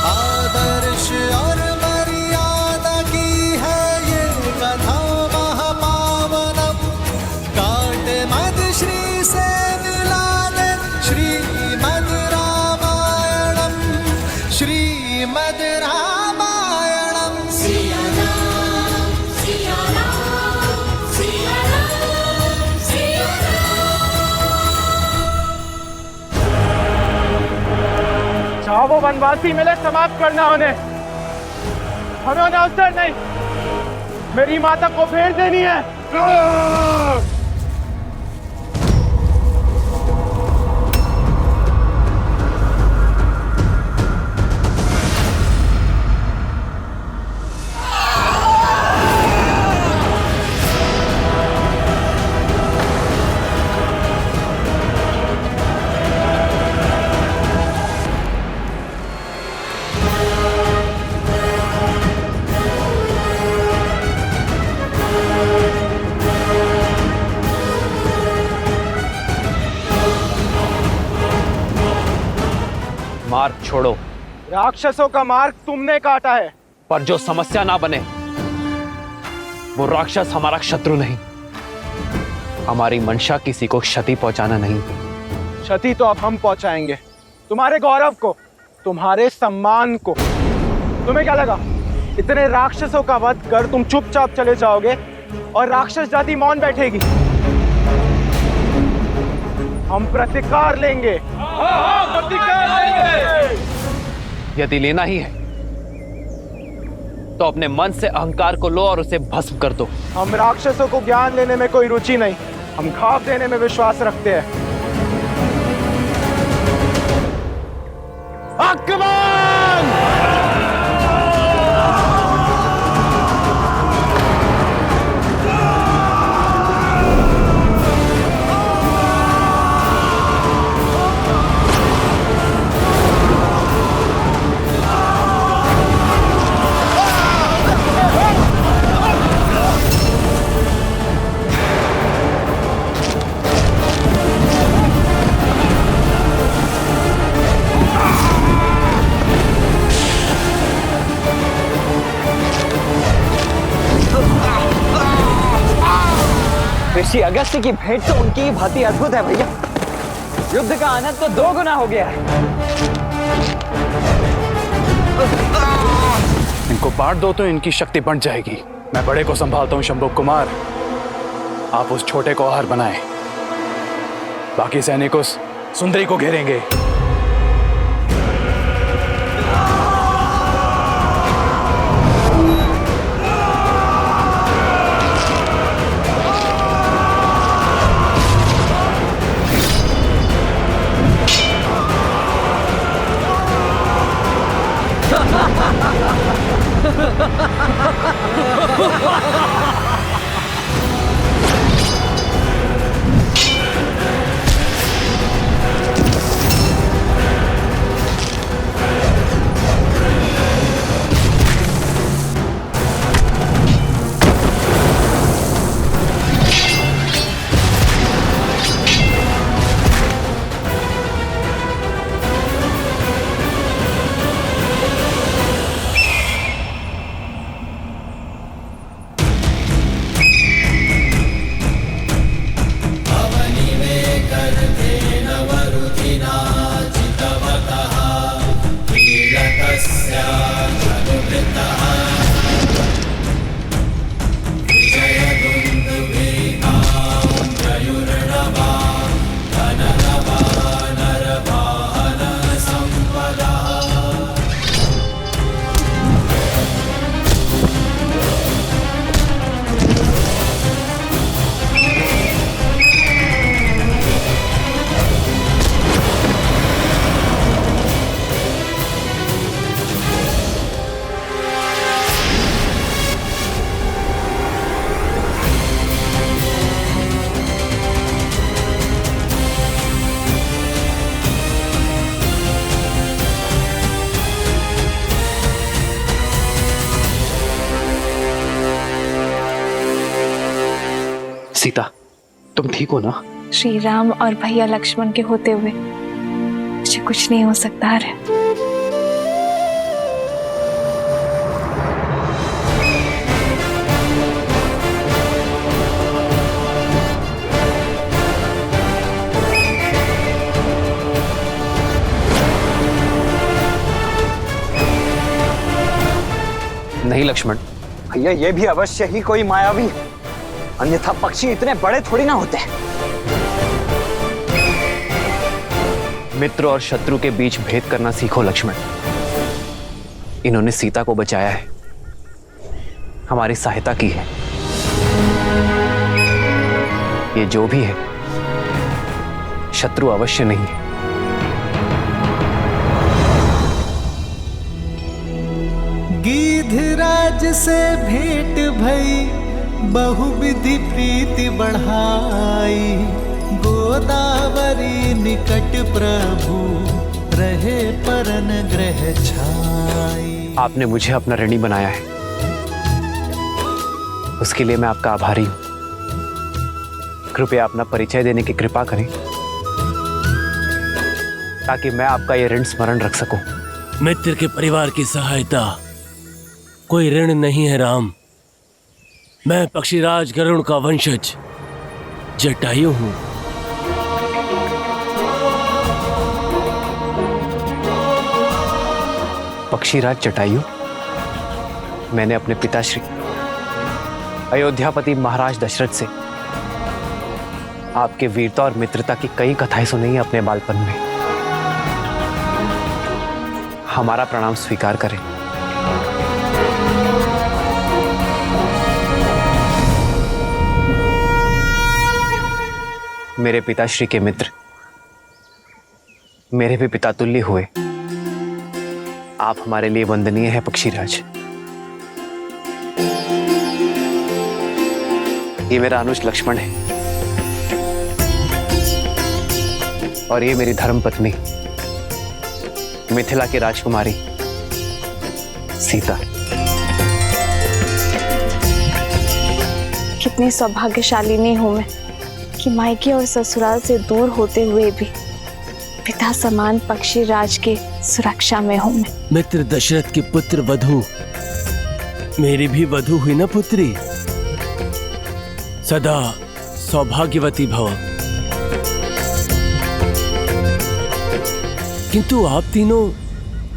आदर्श और मर्यादा की है ये कथा महापावनम। काट मद श्री से मिला दे श्रीमद रामायणम। श्रीमद रामायणम। सिया राम, सिया राम, सिया राम, सिया राम। चाहो वो वनवासी मिले, समाप्त करना उन्हें। हमें उन्हें अवसर नहीं, मेरी माता को फेर देनी है। मार्ग छोड़ो। राक्षसों का मार्ग तुमने काटा है। पर जो समस्या ना बने, वो राक्षस हमारा शत्रु नहीं। हमारी मंशा किसी को क्षति पहुंचाना नहीं। क्षति तो अब हम पहुंचाएंगे, तुम्हारे गौरव को, तुम्हारे सम्मान को। तुम्हें क्या लगा इतने राक्षसों का वध कर तुम चुपचाप चले जाओगे और राक्षस जाति मौन बैठेगी? हम प्रतिकार लेंगे। यदि लेना ही है तो अपने मन से अहंकार को लो और उसे भस्म कर दो। हम राक्षसों को ज्ञान लेने में कोई रुचि नहीं, हम घाव देने में विश्वास रखते हैं। ऋषि अगस्त्य की भेंट तो उनकी ही भांति अद्भुत है भैया। युद्ध का आनंद तो 2 गुना हो गया है। इनको बांट दो तो इनकी शक्ति बढ़ जाएगी। मैं बड़े को संभालता हूँ शंभु कुमार, आप उस छोटे को आहार बनाएं। बाकी सैनिक उस सुंदरी को घेरेंगे। सीता, तुम ठीक हो ना? श्री राम और भैया लक्ष्मण के होते हुए मुझे कुछ नहीं हो सकता है। नहीं लक्ष्मण, भैया ये भी अवश्य ही कोई मायावी है, अन्यथा पक्षी इतने बड़े थोड़ी ना होते। मित्र और शत्रु के बीच भेद करना सीखो लक्ष्मण। इन्होंने सीता को बचाया है, हमारी सहायता की है। ये जो भी है शत्रु अवश्य नहीं है। गिद्धराज से भेंट भई बहुविधि प्रीति बढ़ाई, गोदावरी निकट प्रभु रहे परन ग्रह छाई। आपने मुझे अपना ऋणी बनाया है, उसके लिए मैं आपका आभारी हूं। कृपया अपना परिचय देने की कृपा करें ताकि मैं आपका यह ऋण स्मरण रख सकूं। मित्र के परिवार की सहायता कोई ऋण नहीं है राम। मैं पक्षीराज गरुड़ का वंशज जटायु हूं। पक्षीराज जटायु, मैंने अपने पिताश्री अयोध्यापति महाराज दशरथ से आपके वीरता और मित्रता की कई कथाएं सुनी हैं अपने बालपन में। हमारा प्रणाम स्वीकार करें। मेरे पिताश्री के मित्र मेरे भी पिता तुल्य हुए। आप हमारे लिए वंदनीय है पक्षीराज। ये मेरा अनुज लक्ष्मण है और ये मेरी धर्मपत्नी मिथिला की राजकुमारी सीता। कितनी सौभाग्यशालिनी हूं मैं कि मायके और ससुराल से दूर होते हुए भी पिता समान पक्षीराज की सुरक्षा में हूं मैं। मित्र दशरथ की पुत्र वधू मेरी भी वधू हुई ना पुत्री। सदा सौभाग्यवती भव। किंतु आप तीनों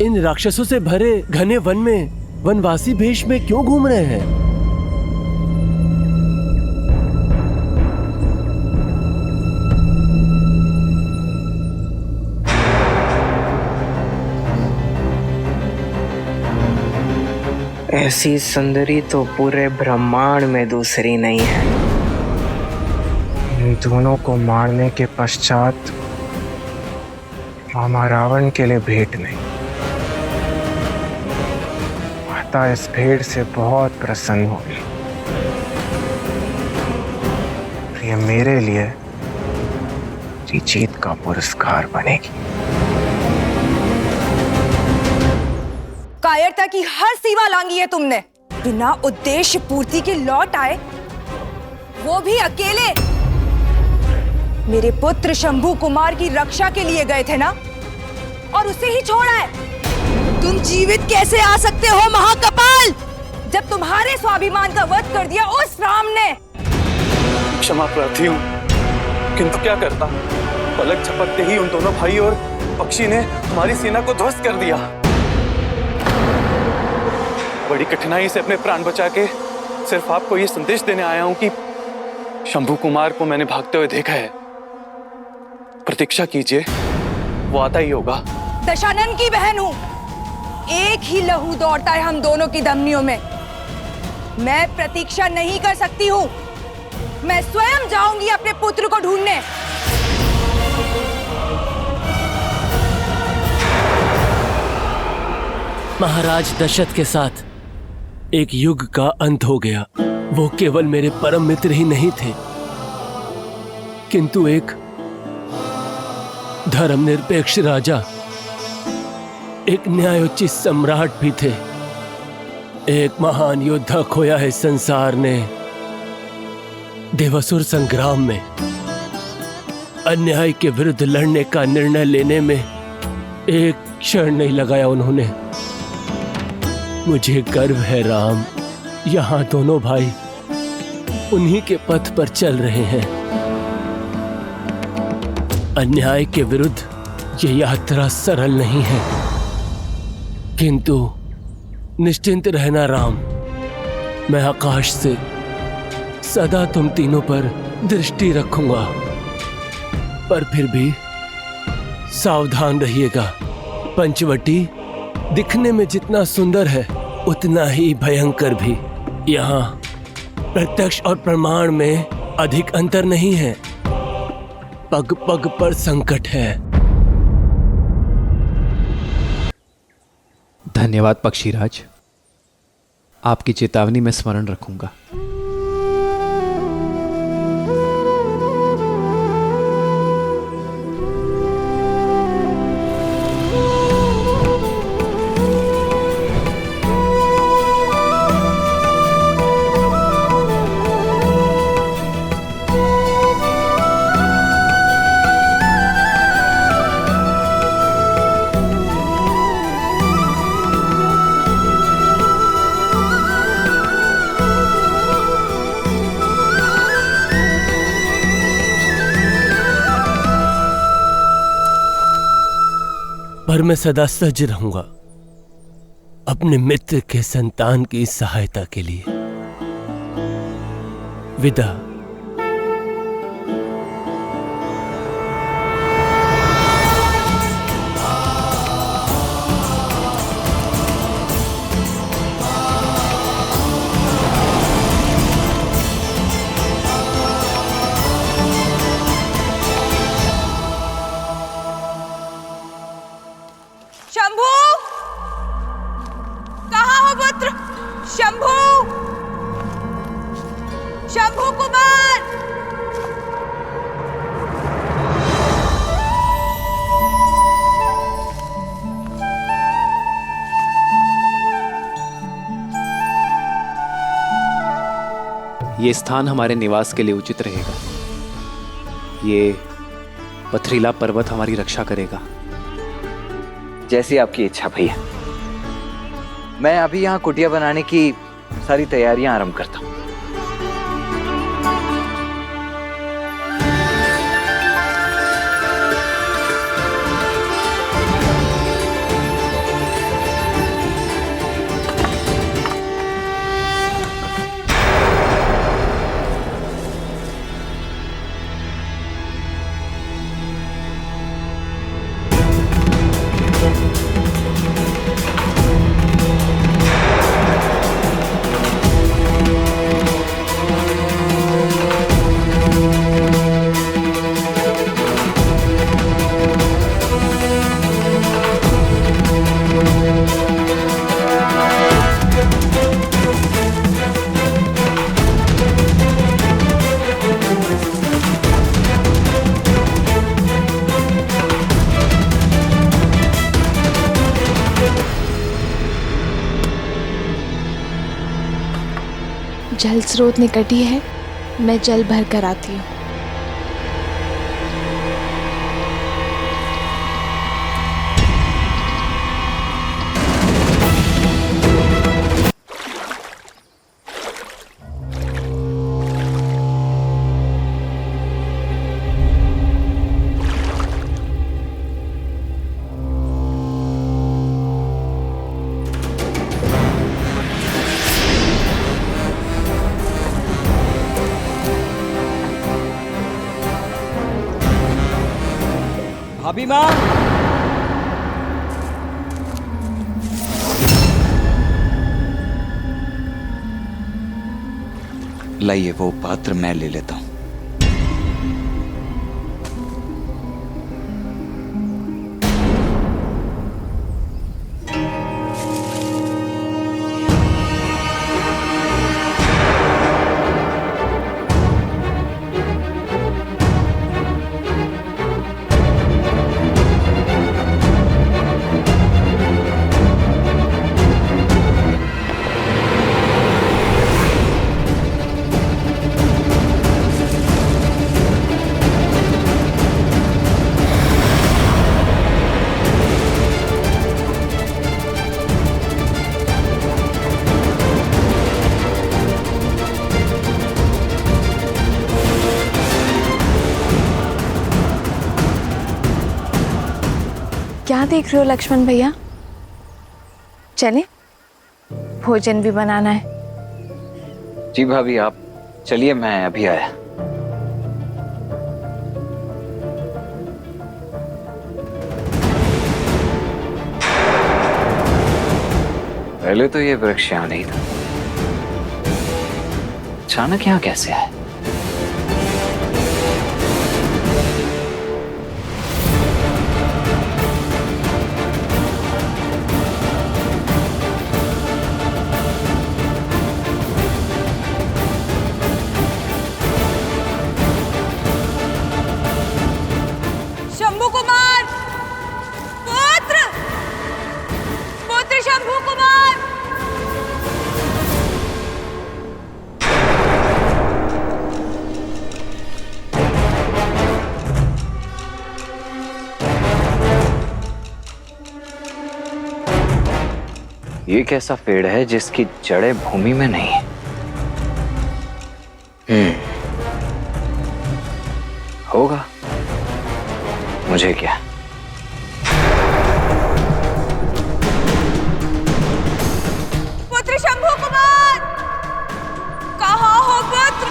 इन राक्षसों से भरे घने वन में वनवासी भेष में क्यों घूम रहे हैं? ऐसी सुंदरी तो पूरे ब्रह्मांड में दूसरी नहीं है। इन दोनों को मारने के पश्चात मामा रावण के लिए भेंट नहीं। माता इस भेंट से बहुत प्रसन्न होगी। ये मेरे लिए जीत का पुरस्कार बनेगी। कायरता की हर सीमा लांगी है तुमने। बिना उद्देश्य पूर्ति के लौट आए, वो भी अकेले। मेरे पुत्र शंभू कुमार की रक्षा के लिए गए थे ना, और उसे ही छोड़ा है। तुम जीवित कैसे आ सकते हो महाकपाल, जब तुम्हारे स्वाभिमान का वध कर दिया उस राम ने। क्षमा प्रार्थी हूँ, किंतु क्या करता। पलक झपकते ही उन दोनों भाई और पक्षी ने हमारी सेना को ध्वस्त कर दिया। बड़ी कठिनाई से अपने प्राण बचा के सिर्फ आपको ये संदेश देने आया हूं कि शंभू कुमार को मैंने भागते हुए देखा है। प्रतीक्षा कीजिए, वो आता ही होगा। दशानन की बहन हूं, एक ही लहू दौड़ता है हम दोनों की धमनियों में। मैं प्रतीक्षा नहीं कर सकती हूं। मैं स्वयं जाऊंगी अपने पुत्र को ढूंढने। महाराज दशरथ के साथ एक युग का अंत हो गया। वो केवल मेरे परम मित्र ही नहीं थे, किंतु एक धर्मनिरपेक्ष राजा, एक न्यायोचित सम्राट भी थे। एक महान योद्धा खोया है संसार ने देवासुर संग्राम में। अन्याय के विरुद्ध लड़ने का निर्णय लेने में एक क्षण नहीं लगाया उन्होंने। मुझे गर्व है राम, यहाँ दोनों भाई उन्हीं के पथ पर चल रहे हैं। अन्याय के विरुद्ध ये यात्रा सरल नहीं है, किंतु निश्चिंत रहना राम, मैं आकाश से सदा तुम तीनों पर दृष्टि रखूंगा। पर फिर भी सावधान रहिएगा। पंचवटी दिखने में जितना सुंदर है उतना ही भयंकर भी। यहाँ प्रत्यक्ष और प्रमाण में अधिक अंतर नहीं है, पग पग पर संकट है। धन्यवाद पक्षीराज, आपकी चेतावनी में स्मरण रखूंगा। पर मैं सदा सज्ज रहूंगा अपने मित्र के संतान की सहायता के लिए। विदा। शंभू, कहाँ हो पुत्र? शंभू, शंभू कुमार। ये स्थान हमारे निवास के लिए उचित रहेगा। ये पथरीला पर्वत हमारी रक्षा करेगा। जैसी आपकी इच्छा भैया। मैं अभी यहाँ कुटिया बनाने की सारी तैयारियां आरंभ करता हूँ। जल स्रोत निकट ही है, मैं जल भर कर आती हूँ। भाभी माँ, लाइए वो पात्र मैं ले लेता हूं। क्या देख रहे हो लक्ष्मण भैया? चले, भोजन भी बनाना है। जी भाभी, आप चलिए, मैं अभी आया। पहले तो ये वृक्ष यहाँ नहीं था, अचानक यहाँ कैसे आया? शंभू कुमार, पुत्र, पुत्र शंभू कुमार। ये कैसा पेड़ है जिसकी जड़ें भूमि में नहीं है? होगा, मुझे क्या। पुत्र शंभू कुमार, कहाँ हो पुत्र?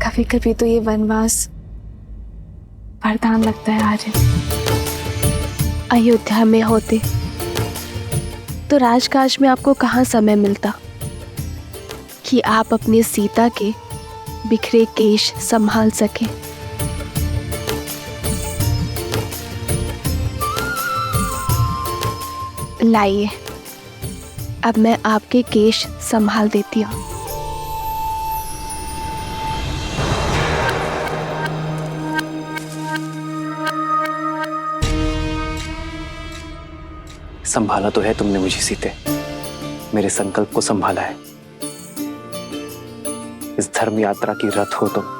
कभी कभी तो ये वनवास वरदान लगता है। आर्यन, अयोध्या में होते तो राजकाज में आपको कहाँ समय मिलता कि आप अपनी सीता के बिखरे केश संभाल सके। लाइए, अब मैं आपके केश संभाल देती हूँ। संभाला तो है तुमने मुझे सीते, मेरे संकल्प को संभाला है। इस धर्म यात्रा की रथ हो तुम।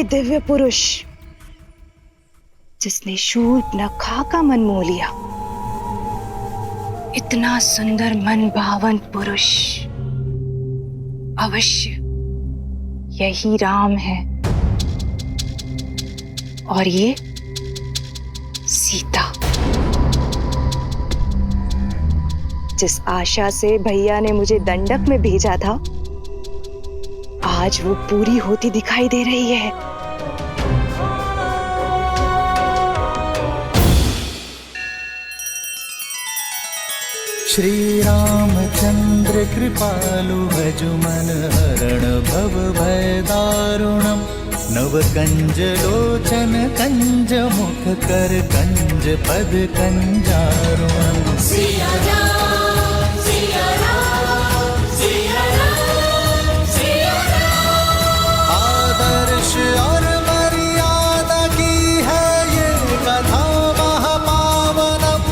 वही दिव्य पुरुष जिसने शूर्पणखा का मन मोह लिया, इतना सुंदर मन भावन पुरुष अवश्य यही राम है और ये सीता। जिस आशा से भैया ने मुझे दंडक में भेजा था, आज वो पूरी होती दिखाई दे रही है। श्री रामचंद्र कृपालु भजुमन हरण भव भय दारुणम नव कंज लोचन कंज मुख कर कंज पद कंजारुणम। सिया राम सिया राम सिया राम सिया राम। आदर्श और मर्यादा की है ये कथा महापावनम।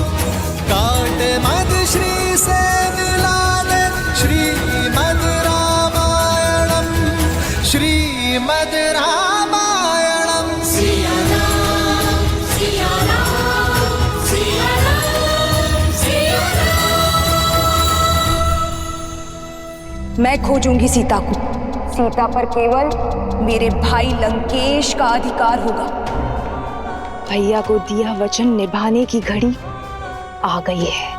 काट मद श्री से मिलाने श्रीमद् रामायणम श्रीमद् रामायणम। सिया राम सिया राम सिया राम सिया राम। मैं खोजूंगी सीता को। सीता पर केवल मेरे भाई लंकेश का अधिकार होगा। भैया को दिया वचन निभाने की घड़ी आ गई है।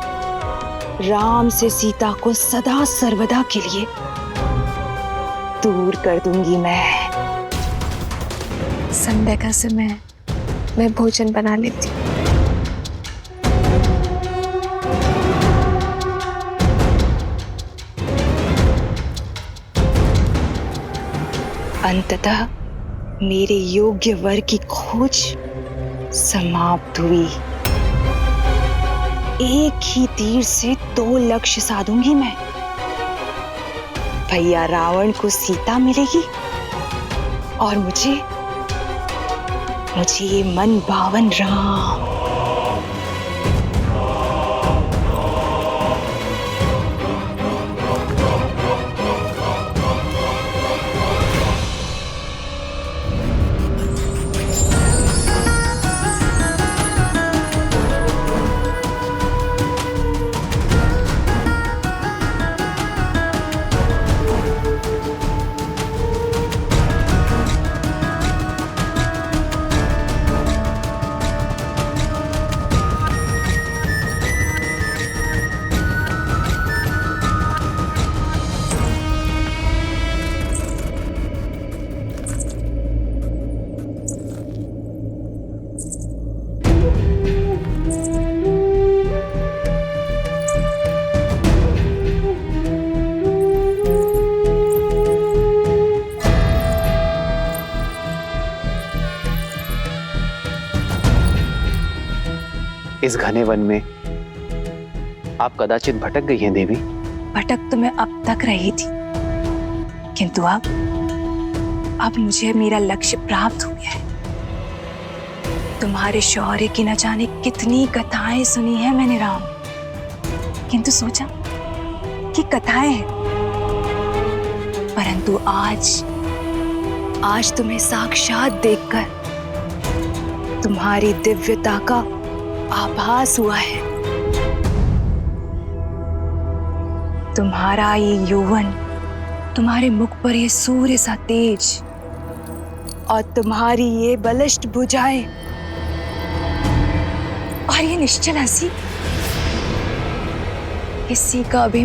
राम से सीता को सदा सर्वदा के लिए दूर कर दूंगी मैं। संध्या का समय, मैं भोजन बना लेती हूँ। अंततः मेरे योग्य वर की खोज समाप्त हुई। एक ही तीर से 2 लक्ष्य साधूंगी मैं। भैया रावण को सीता मिलेगी और मुझे ये मन भावन राम। इस घने वन में आप कदाचित भटक गई हैं देवी। भटक तो मैं अब तक रही थी, किंतु अब मुझे मेरा लक्ष्य प्राप्त हो गया है। तुम्हारे शौर्य की न जाने कितनी कथाएं सुनी है मैंने राम, किंतु सोचा कि कथाएं हैं, परंतु आज तुम्हें साक्षात देखकर तुम्हारी दिव्यता का आभास हुआ है। तुम्हारा ये यौवन, तुम्हारे मुख पर ये सूर्य सा तेज और तुम्हारी ये बलिष्ठ भुजाएं और ये निश्चल हंसी, किसी का भी